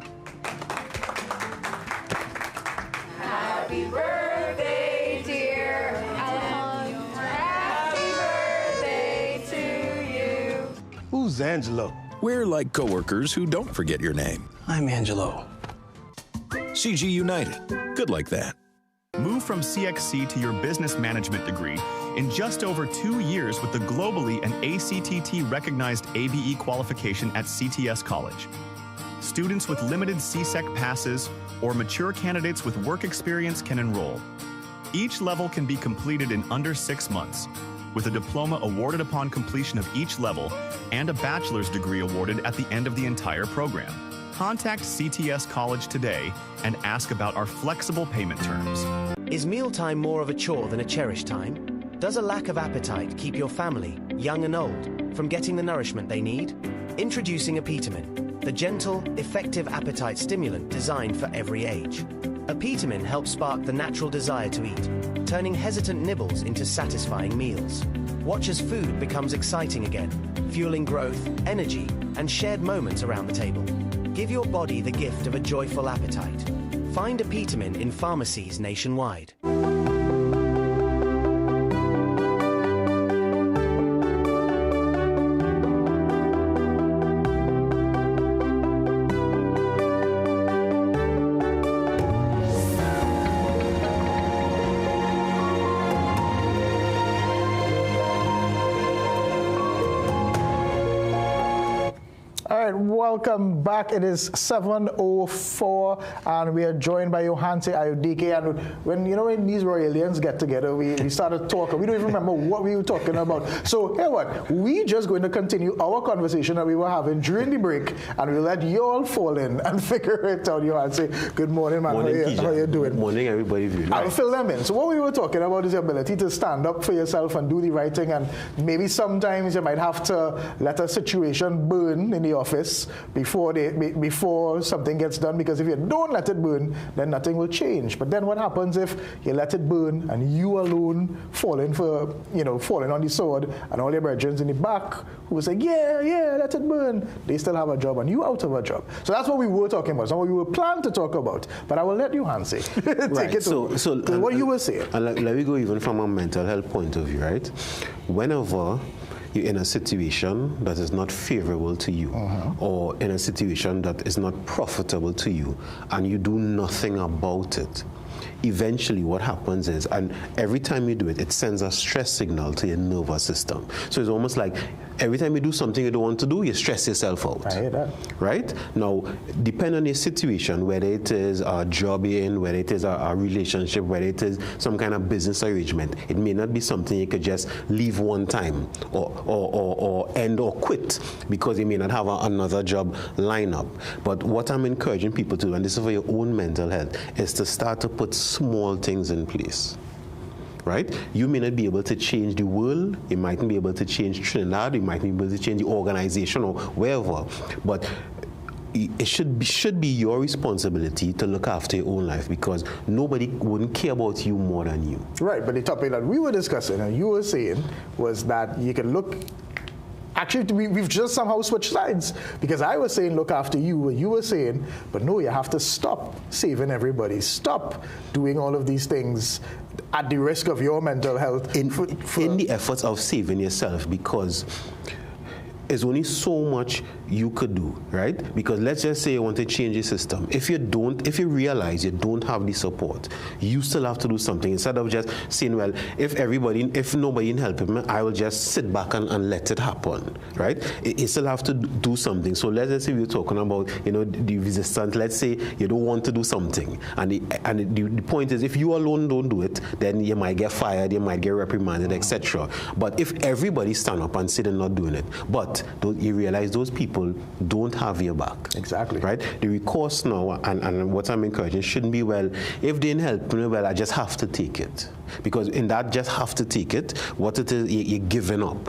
Happy birthday, dear Alejandro. Happy birthday to you. Who's Angelo? We're like coworkers who don't forget your name. I'm Angelo. CG United. Good like that. Move from CXC to your business management degree in just over 2 years with the globally and ACTT-recognized ABE qualification at CTS College. Students with limited CSEC passes or mature candidates with work experience can enroll. Each level can be completed in under 6 months, with a diploma awarded upon completion of each level and a bachelor's degree awarded at the end of the entire program. Contact CTS College today and ask about our flexible payment terms. Is mealtime more of a chore than a cherished time? Does a lack of appetite keep your family, young and old, from getting the nourishment they need? Introducing Apetamin, the gentle, effective appetite stimulant designed for every age. Apetamin helps spark the natural desire to eat, turning hesitant nibbles into satisfying meals. Watch as food becomes exciting again, fueling growth, energy, and shared moments around the table. Give your body the gift of a joyful appetite. Find Apetamin in pharmacies nationwide. Welcome back. It is 7:04 and we are joined by Yohanse Ayodike. And when these Royalians get together, we started talking. We don't even remember what we were talking about. So here what? We're just going to continue our conversation that we were having during the break, and we'll let you all fall in and figure it out. Yohanse, good morning, man. Morning, how you doing? Good morning, everybody. I'll fill them in. So what we were talking about is the ability to stand up for yourself and do the right thing, and maybe sometimes you might have to let a situation burn in the office before something gets done, because if you don't let it burn, then nothing will change. But then what happens if you let it burn and you alone falling on the sword, and all your brethren in the back who say, yeah, let it burn, they still have a job and you out of a job. So that's what we were talking about, so what we were planning to talk about. But I will let you, Hansi, take it to what you were saying. Let me go even from a mental health point of view, right? Whenever you're in a situation that is not favorable to you, or in a situation that is not profitable to you, and you do nothing about it, eventually what happens is, and every time you do it, it sends a stress signal to your nervous system. So it's almost like every time you do something you don't want to do, you stress yourself out. I hear that. Right? Now, depending on your situation, whether it is a job you're in, whether it is a relationship, whether it is some kind of business arrangement, it may not be something you could just leave one time or end or quit, because you may not have another job line up. But what I'm encouraging people to do, and this is for your own mental health, is to start to put small things in place. right? You may not be able to change the world, you mightn't be able to change Trinidad, you might be able to change the organization or wherever, but it should be your responsibility to look after your own life, because nobody wouldn't care about you more than you. Right, but the topic that we were discussing and you were saying was that you can look. Actually, we've just somehow switched sides, because I was saying look after you, and you were saying, but no, you have to stop saving everybody. Stop doing all of these things at the risk of your mental health. In the efforts of saving yourself, because there's only so much you could do, right? Because let's just say you want to change the system. If you realize you don't have the support, you still have to do something. Instead of just saying, well, if nobody can help me, I will just sit back and let it happen, right? You still have to do something. So let's just say we're talking about, the resistance. Let's say you don't want to do something, and the point is, if you alone don't do it, then you might get fired, you might get reprimanded, etc. But if everybody stand up and say they're not doing it, but you realize those people don't have your back. Exactly. Right? The recourse now, and what I'm encouraging, shouldn't be, well, if they didn't help me, well, I just have to take it. Because in that just have to take it, what it is, you're giving up.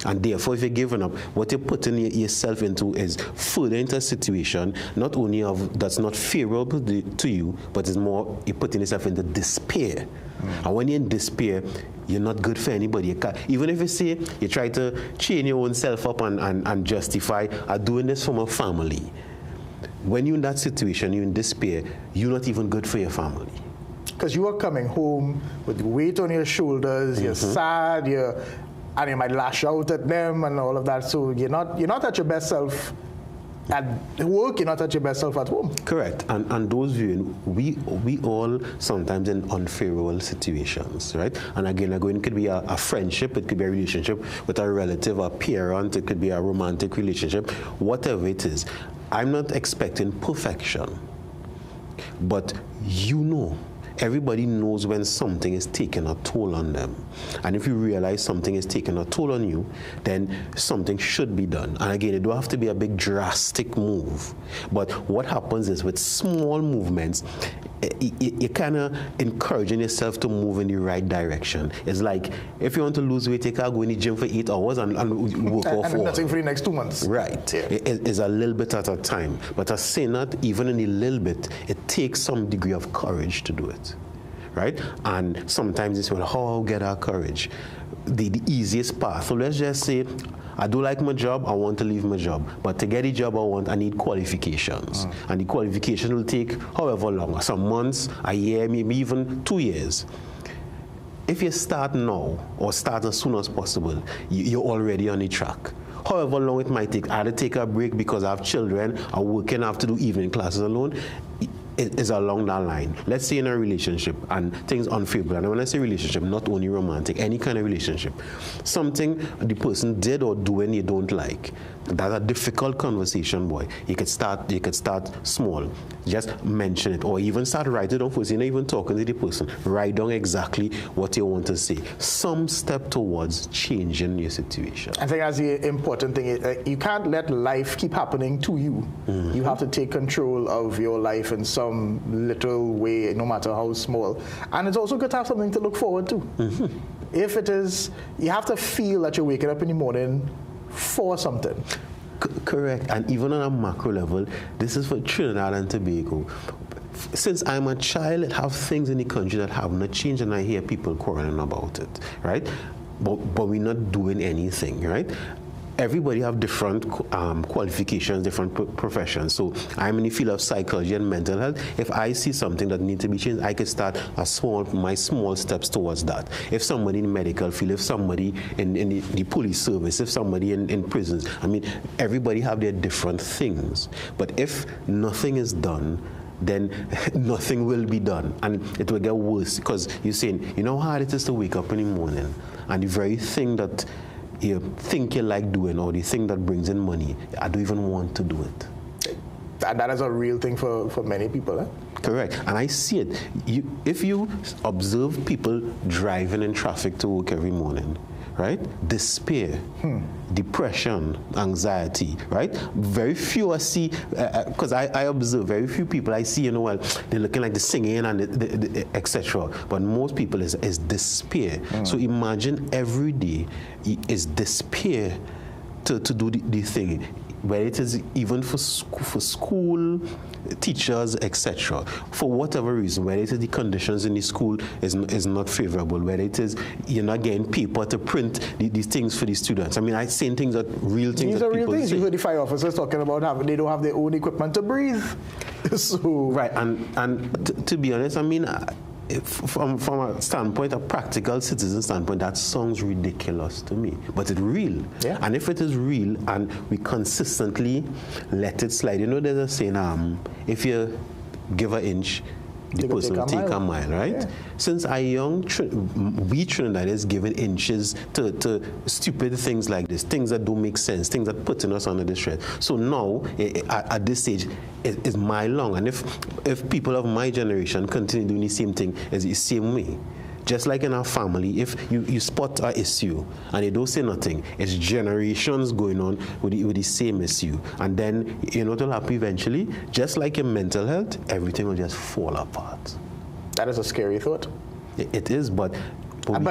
And therefore, if you're giving up, what you're putting yourself into is further into a situation, not only that's not favorable to you, but it's more, you're putting yourself into despair. And when you're in despair, you're not good for anybody. Even if you say you try to chain your own self up and justify, I'm doing this for my family. When you're in that situation, you're in despair, you're not even good for your family. Because you are coming home with weight on your shoulders, you're sad, and you might lash out at them and all of that. So you're not at your best self at work, you're not at your best self at home. Correct. And those viewing, we all sometimes in unfavorable situations, right? And again, it could be a friendship, it could be a relationship with a relative, a parent, it could be a romantic relationship, whatever it is. I'm not expecting perfection, but everybody knows when something is taking a toll on them. And if you realize something is taking a toll on you, then something should be done. And again, it don't have to be a big drastic move. But what happens is, with small movements, you're kind of encouraging yourself to move in the right direction. It's like, if you want to lose weight, you can go in the gym for 8 hours and work off. And nothing for the next 2 months. Right. Yeah. It's a little bit at a time. But I say that even in a little bit, it takes some degree of courage to do it. Right? And sometimes it's, well, how I'll get our courage? The easiest path. So let's just say, I do like my job, I want to leave my job. But to get the job I want, I need qualifications. And the qualification will take however long, some months, a year, maybe even 2 years. If you start now, or start as soon as possible, you're already on the track. However long it might take, I had to take a break because I have children, I'm working, I have to do evening classes alone. It is along that line. Let's say in a relationship and things unfavorable, and when I say relationship, not only romantic, any kind of relationship, something the person did or doing you don't like, that's a difficult conversation, boy. You could start small, just mention it, or even start writing down first. You're not even talking to the person. Write down exactly what you want to say. Some step towards changing your situation. I think that's the important thing. You can't let life keep happening to you. You have to take control of your life in some little way, no matter how small. And it's also good to have something to look forward to. If it is, you have to feel that you're waking up in the morning for something. Correct. And even on a macro level, this is for Trinidad and Tobago. Since I'm a child, I have things in the country that have not changed, and I hear people quarreling about it, right? But we're not doing anything, right? Everybody have different qualifications, different professions. So I'm in the field of psychology and mental health. If I see something that needs to be changed, I could start my small steps towards that. If somebody in the medical field, if somebody in the police service, if somebody in prisons, I mean, everybody have their different things. But if nothing is done, then nothing will be done, and it will get worse, because you're saying, you know how hard it is to wake up in the morning, and the very thing that you think you like doing, or the thing that brings in money, I don't even want to do it. That is a real thing for many people, eh? Correct. And I see it. If you observe people driving in traffic to work every morning, right? Despair, depression, anxiety, right? Very few I see, because I observe very few people I see, well, they're looking like the singing and the etc. But most people is despair. So imagine every day is despair to do the thing, whether it is even for school, teachers, etc. For whatever reason, whether it is the conditions in the school is not favorable, whether it is you're not getting paper to print these things for the students. I mean, I'm saying things that real things. These are real things. You heard the fire officers talking about they don't have their own equipment to breathe. So right, and to be honest, I mean, from a standpoint, a practical citizen standpoint, that sounds ridiculous to me, but it's real. Yeah. And if it is real and we consistently let it slide, there's a saying, if you give an inch, the person will take a mile, right? Yeah. Since I young, we Trinidadians given inches to stupid things like this, things that don't make sense, things that putting us under distress. So now, at this stage, it's mile long. And if people of my generation continue doing the same thing, it's the same way. Just like in our family, if you spot an issue and they don't say nothing, it's generations going on with the same issue. And then, what will happen eventually? Just like in mental health, everything will just fall apart. That is a scary thought. It is, but what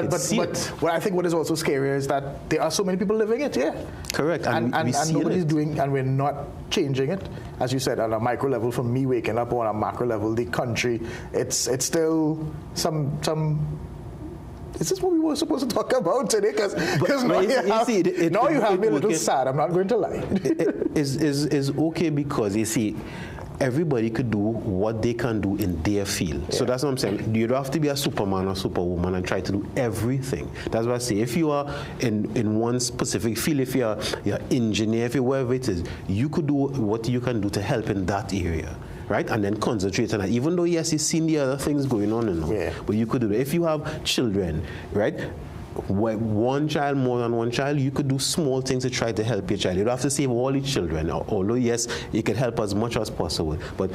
I think what is also scarier is that there are so many people living it, yeah. Correct. And nobody's doing, and we're not changing it. As you said, on a micro level, from me waking up, on a macro level, the country, it's still some. Is this what we were supposed to talk about today? Because now you have me a little sad. I'm not going to lie. It's okay because, you see, everybody could do what they can do in their field. Yeah. So that's what I'm saying. You don't have to be a superman or superwoman and try to do everything. That's what I say. If you are in one specific field, if you're engineer, if you're wherever it is, you could do what you can do to help in that area. Right? And then concentrate on that. Even though, yes, you've seen the other things going on, but you could do it. If you have children, right? One child, more than one child, you could do small things to try to help your child. You don't have to save all the children, although, yes, you can help as much as possible. But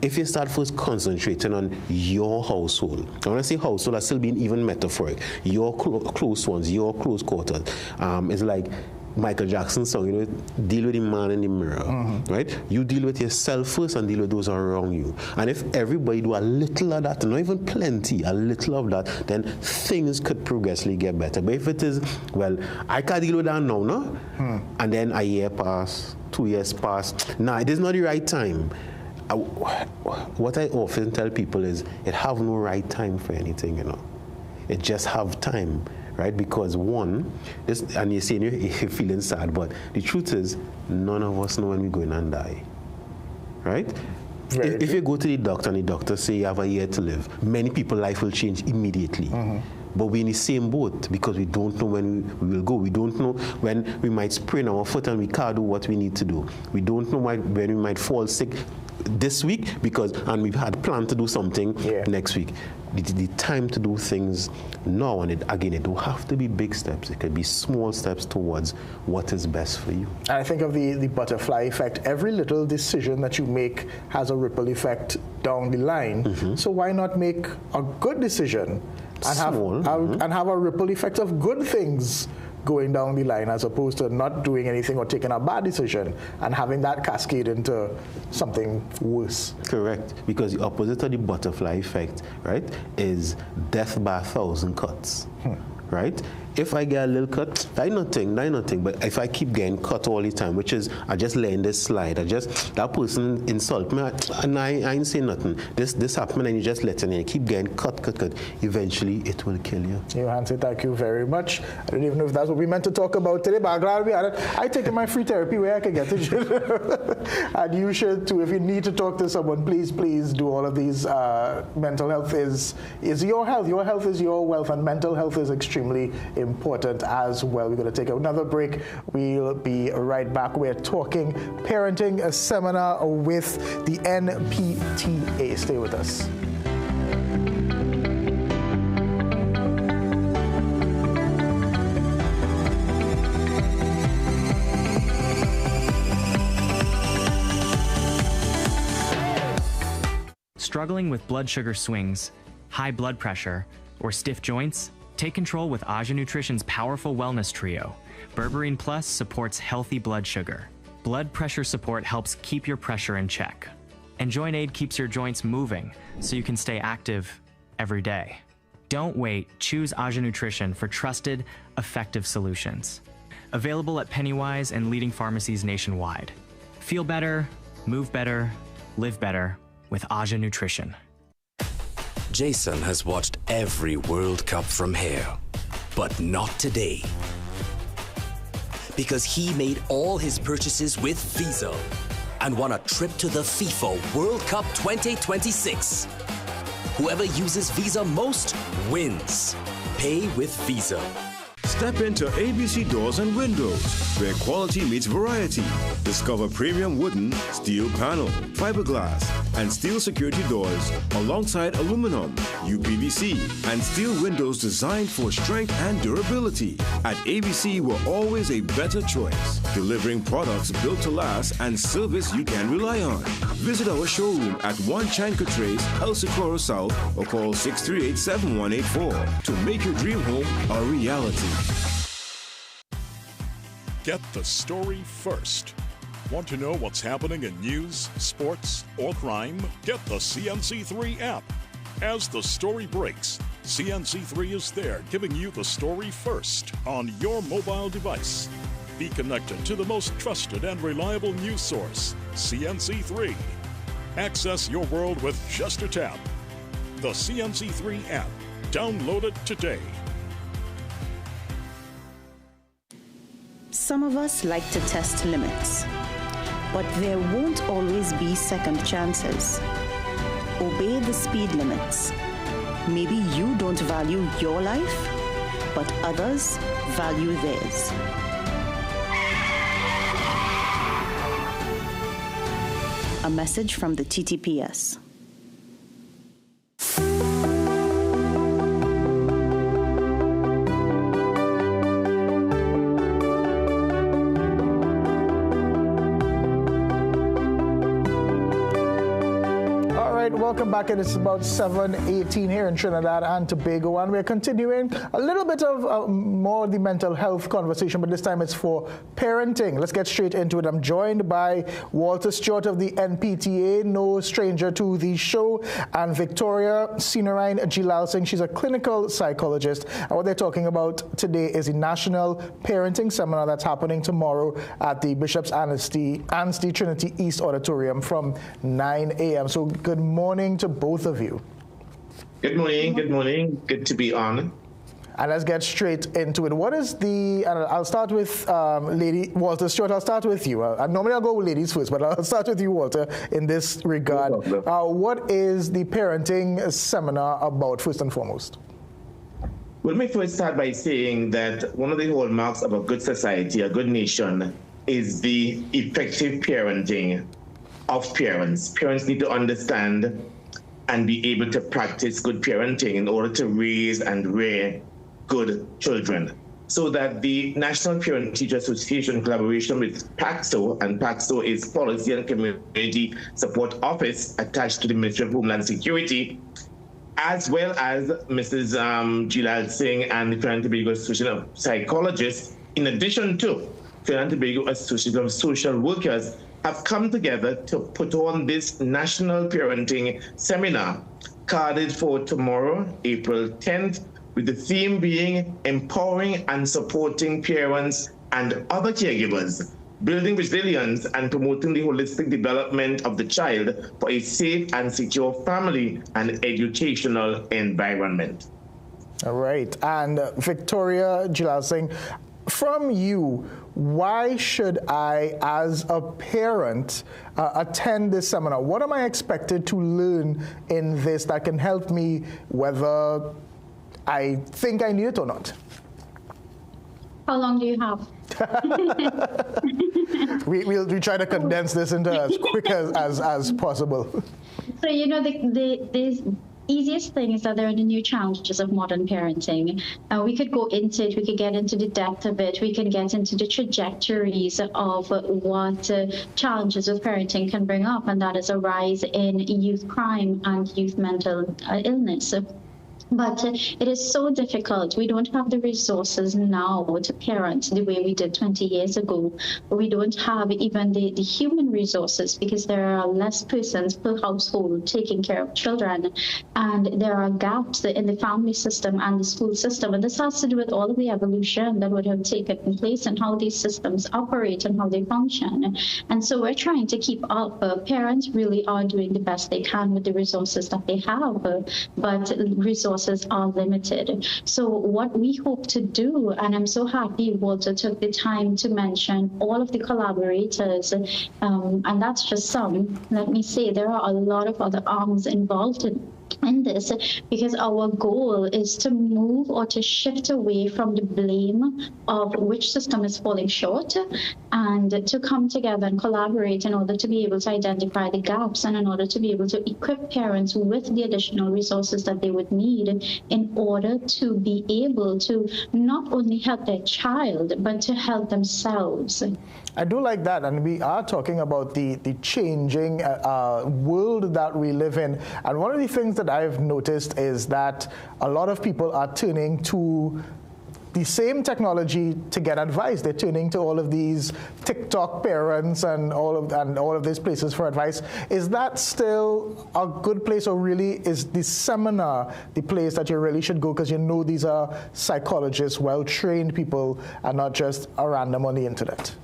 if you start first concentrating on your household, and when I say household, I still being even metaphoric, your close ones, your close quarters, it's like Michael Jackson's song, deal with the man in the mirror, right? You deal with yourself first and deal with those around you. And if everybody do a little of that, not even plenty, a little of that, then things could progressively get better. But if it is, well, I can't deal with that now, no? And then a year pass, 2 years pass. Nah, it is not the right time. What I often tell people is, it have no right time for anything, It just have time. Right? Because one, and you're saying you're feeling sad, but the truth is, none of us know when we're going to die. Right? If you go to the doctor and the doctor say you have a year to live, many people's life will change immediately. But we're in the same boat because we don't know when we will go. We don't know when we might sprain our foot and we can't do what we need to do. We don't know when we might fall sick this week and we've had planned to do something next week. The time to do things now, and it don't have to be big steps. It could be small steps towards what is best for you. And I think of the butterfly effect. Every little decision that you make has a ripple effect down the line. So why not make a good decision and have a ripple effect of good things going down the line, as opposed to not doing anything or taking a bad decision and having that cascade into something worse. Correct. Because the opposite of the butterfly effect, right, is death by 1,000 cuts. Right? If I get a little cut, that's nothing. But if I keep getting cut all the time, which is I just letting this slide, that person insult me, and I ain't saying nothing. This happened, and you just letting it keep getting cut. Eventually, it will kill you. Hansi, thank you very much. I don't even know if that's what we meant to talk about today, but I'm glad we had it. I take my free therapy where I can get it. And you should too. If you need to talk to someone, please do all of these. Mental health is your health. Your health is your wealth, and mental health is extremely important as well. We're going to take another break. We'll be right back. We're talking parenting, a seminar with the NPTA. Stay with us. Struggling with blood sugar swings, high blood pressure, or stiff joints? Take control with Aja Nutrition's powerful wellness trio. Berberine Plus supports healthy blood sugar. Blood pressure support helps keep your pressure in check. And Joint Aid keeps your joints moving so you can stay active every day. Don't wait. Choose Aja Nutrition for trusted, effective solutions. Available at Pennywise and leading pharmacies nationwide. Feel better, move better, live better with Aja Nutrition. Jason has watched every World Cup from here, but not today. Because he made all his purchases with Visa and won a trip to the FIFA World Cup 2026. Whoever uses Visa most wins. Pay with Visa. Step into ABC Doors and Windows, where quality meets variety. Discover premium wooden, steel panel, fiberglass, and steel security doors alongside aluminum, UPVC, and steel windows designed for strength and durability. At ABC, we're always a better choice, delivering products built to last and service you can rely on. Visit our showroom at 1 Chanka Trace, El Socorro South, or call 638-7184 to make your dream home a reality. Get the story first. Want to know what's happening in news, sports, or crime? Get the CNC3 app. As the story breaks, CNC3 is there giving you the story first on your mobile device. Be connected to the most trusted and reliable news source, CNC3. Access your world with just a tap. The CNC3 app. Download it today. Some of us like to test limits, but there won't always be second chances. Obey the speed limits. Maybe you don't value your life, but others value theirs. A message from the TTPS. Welcome back. It is about 7:18 here in Trinidad and Tobago, and we're continuing a little bit of more the mental health conversation, but this time it's for parenting. Let's get straight into it. I'm joined by Walter Stewart of the NPTA, no stranger to the show, and Victoria Sinarine Jilal Singh. She's a clinical psychologist, and what they're talking about today is a national parenting seminar that's happening tomorrow at the Bishop's Anstey Trinity East Auditorium from 9 a.m. So good morning to both of you. Good morning. Good morning. Good to be on. And let's get straight into it. What is the, I'll start with Lady Walter Stewart. I'll start with you. Normally I'll go with ladies first, but I'll start with you, Walter, in this regard. What is the parenting seminar about, first and foremost? Well, let me first start by saying that one of the hallmarks of a good society, a good nation, is the effective parenting of parents. Parents need to understand and be able to practice good parenting in order to raise and rear good children. So that the National Parent Teacher Association, in collaboration with PACSO, and PACSO is Policy and Community Support Office attached to the Ministry of Homeland Security, as well as Mrs. Jilal Singh and the Trinidad and Tobago Association of Psychologists, in addition to Trinidad and Tobago Association of Social Workers, have come together to put on this national parenting seminar carded for tomorrow, April 10th, with the theme being empowering and supporting parents and other caregivers, building resilience and promoting the holistic development of the child for a safe and secure family and educational environment. All right. And Victoria Jilal Singh, from you, why should I, as a parent, attend this seminar? What am I expected to learn in this that can help me, whether I think I need it or not? How long do you have? we try to condense this into as quick as possible. So, you know, the easiest thing is that there are the new challenges of modern parenting. We could go into it, we could get into the depth of it, we can get into the trajectories of what challenges with parenting can bring up, and that is a rise in youth crime and youth mental illness. But it is so difficult. We don't have the resources now to parent the way we did 20 years ago. We don't have even the human resources because there are less persons per household taking care of children. And there are gaps in the family system and the school system. And this has to do with all of the evolution that would have taken place and how these systems operate and how they function. And so we're trying to keep up. Parents really are doing the best they can with the resources that they have, but resources are limited. So what we hope to do, and I'm so happy Walter took the time to mention all of the collaborators, and that's just some. Let me say there are a lot of other arms involved in this, because our goal is to move or to shift away from the blame of which system is falling short and to come together and collaborate in order to be able to identify the gaps and in order to be able to equip parents with the additional resources that they would need in order to be able to not only help their child but to help themselves. I do like that, and we are talking about the changing world that we live in. And one of the things that I've noticed is that a lot of people are turning to the same technology to get advice. They're turning to all of these TikTok parents and all of these places for advice. Is that still a good place, or really is the seminar the place that you really should go, because you know these are psychologists, well-trained people, and not just a random on the internet?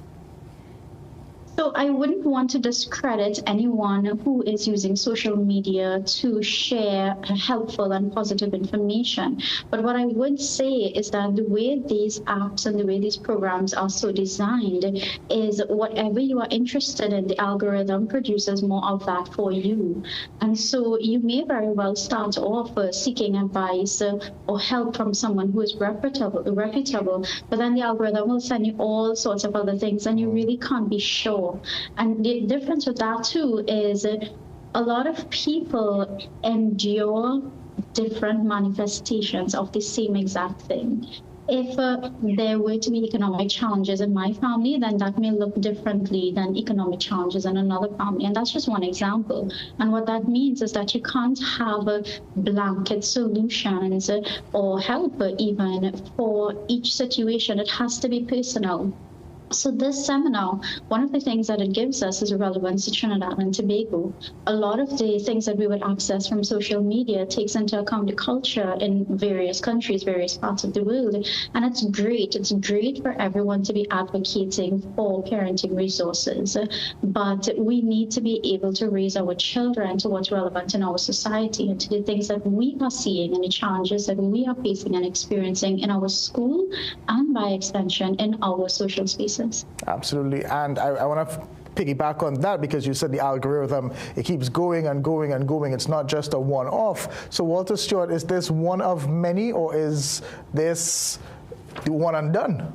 So I wouldn't want to discredit anyone who is using social media to share helpful and positive information. But what I would say is that the way these apps and the way these programs are so designed is whatever you are interested in, the algorithm produces more of that for you. And so you may very well start off seeking advice or help from someone who is reputable, but then the algorithm will send you all sorts of other things and you really can't be sure. And the difference with that too is a lot of people endure different manifestations of the same exact thing. If there were to be economic challenges in my family, then that may look differently than economic challenges in another family. And that's just one example. And what that means is that you can't have blanket solutions or help even for each situation. It has to be personal. So this seminar, one of the things that it gives us is relevance to Trinidad and Tobago. A lot of the things that we would access from social media takes into account the culture in various countries, various parts of the world. And it's great. It's great for everyone to be advocating for parenting resources. But we need to be able to raise our children to what's relevant in our society and to the things that we are seeing and the challenges that we are facing and experiencing in our school and by extension in our social spaces. Absolutely. And I want to piggyback on that, because you said the algorithm, it keeps going and going and going. It's not just a one-off. So Walter Stewart, is this one of many, or is this the one and done?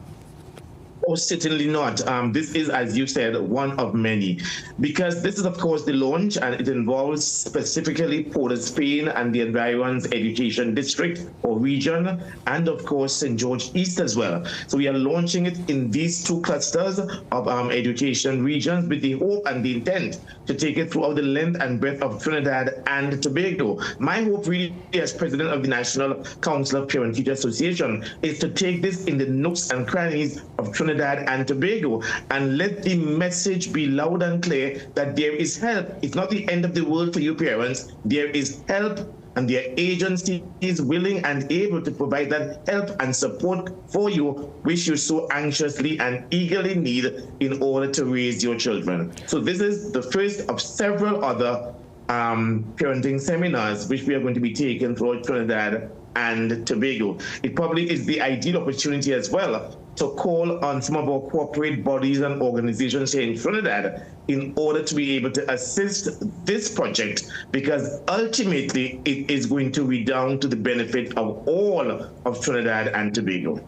Oh, certainly not. This is, as you said, one of many, because this is, of course, the launch, and it involves specifically Port of Spain and the Environs Education District or region, and of course, St. George East as well. So we are launching it in these two clusters of education regions with the hope and the intent to take it throughout the length and breadth of Trinidad and Tobago. My hope really, as president of the National Council of Parent Teacher Association, is to take this in the nooks and crannies of Trinidad and Tobago and let the message be loud and clear that there is help. It's not the end of the world for you parents. There is help, and their agency is willing and able to provide that help and support for you, which you so anxiously and eagerly need in order to raise your children. So this is the first of several other parenting seminars which we are going to be taking throughout Trinidad and Tobago. It probably is the ideal opportunity as well to call on some of our corporate bodies and organizations here in Trinidad in order to be able to assist this project, because ultimately it is going to redound to the benefit of all of Trinidad and Tobago.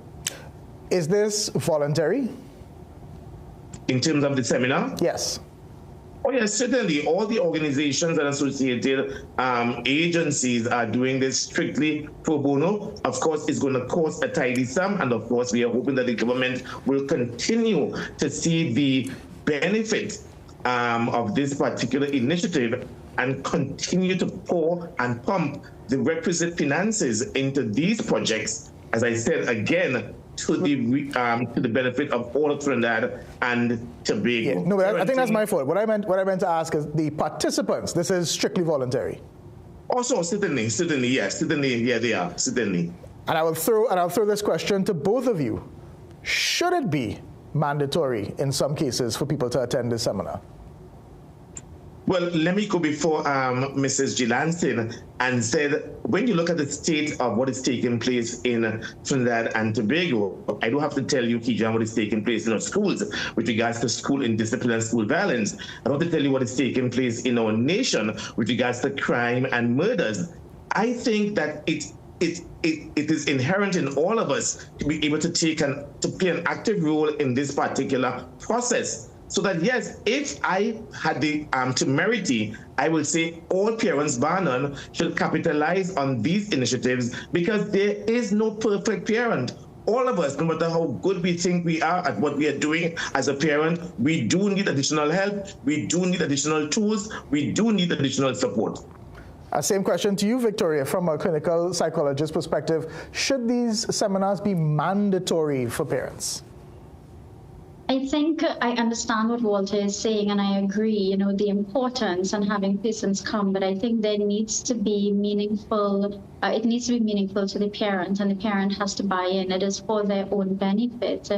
Is this voluntary? In terms of the seminar? Yes. Oh, yes, certainly. All the organizations and associated agencies are doing this strictly pro bono. Of course, it's going to cost a tidy sum. And of course, we are hoping that the government will continue to see the benefits of this particular initiative and continue to pour and pump the requisite finances into these projects, as I said again, to the benefit of all of Trinidad and Tobago. Yeah. No, but I think that's my fault. What I meant to ask is the participants. This is strictly voluntary. Also, certainly, yeah, they are, certainly. And I'll throw this question to both of you. Should it be mandatory in some cases for people to attend this seminar? Well, let me go before Mrs. Gilanston and said, when you look at the state of what is taking place in Trinidad and Tobago, I don't have to tell you, Kijan, what is taking place in our schools with regards to school indiscipline and school violence. I don't have to tell you what is taking place in our nation with regards to crime and murders. I think that it is inherent in all of us to be able to play an active role in this particular process. So that, yes, if I had the temerity, I would say all parents, bar none, should capitalize on these initiatives, because there is no perfect parent. All of us, no matter how good we think we are at what we are doing as a parent, we do need additional help, we do need additional tools, we do need additional support. Same question to you, Victoria, from a clinical psychologist perspective. Should these seminars be mandatory for parents? I think I understand what Walter is saying, and I agree, the importance and having persons come, but I think there needs to be meaningful, it needs to be meaningful to the parent, and the parent has to buy in. It is for their own benefit.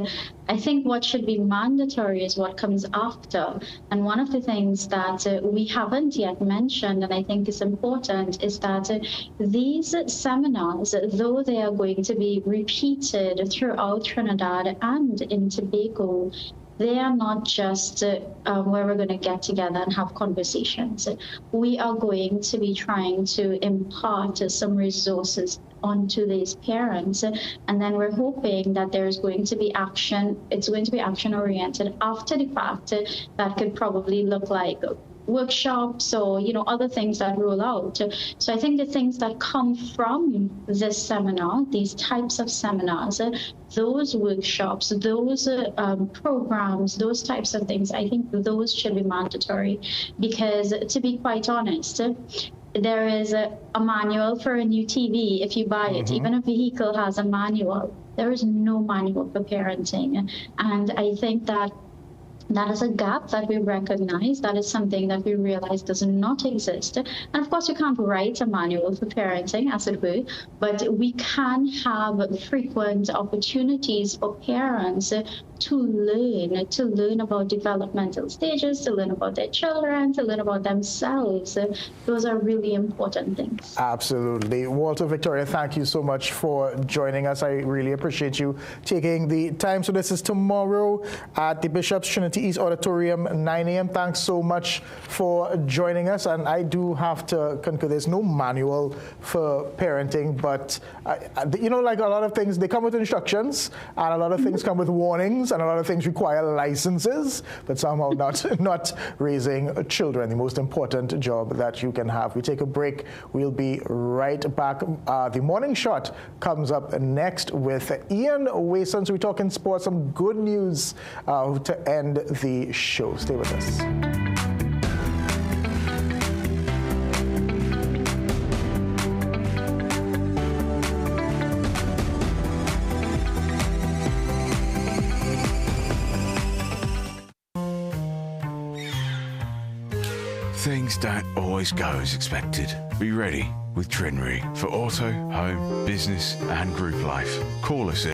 I think what should be mandatory is what comes after. And one of the things that we haven't yet mentioned, and I think is important, is that these seminars, though they are going to be repeated throughout Trinidad and in Tobago, they are not just where we're going to get together and have conversations. We are going to be trying to impart some resources onto these parents, and then we're hoping that there's going to be action. It's going to be action oriented after the fact. That could probably look like workshops or other things that roll out. So I think the things that come from this seminar, these types of seminars, those workshops, those programs, those types of things, I think those should be mandatory, because to be quite honest, there is a manual for a new TV if you buy it. Even a vehicle has a manual. There is no manual for parenting. And I think that is a gap that we recognize. That is something that we realize does not exist. And of course, you can't write a manual for parenting, as it were, but we can have frequent opportunities for parents to learn about developmental stages, to learn about their children, to learn about themselves. Those are really important things. Absolutely. Walter, Victoria, thank you so much for joining us. I really appreciate you taking the time. So this is tomorrow at the Bishop's Trinity East Auditorium, 9 a.m. Thanks so much for joining us. And I do have to concur, there's no manual for parenting, but like a lot of things, they come with instructions, and a lot of things come with warnings, and a lot of things require licenses, but somehow not raising children, the most important job that you can have. We take a break. We'll be right back. The Morning Shot comes up next with Ian Wason. So we're talking sports, some good news to end the show. Stay with us. Things don't always go as expected. Be ready with Trinry for auto, home, business and group life. Call us at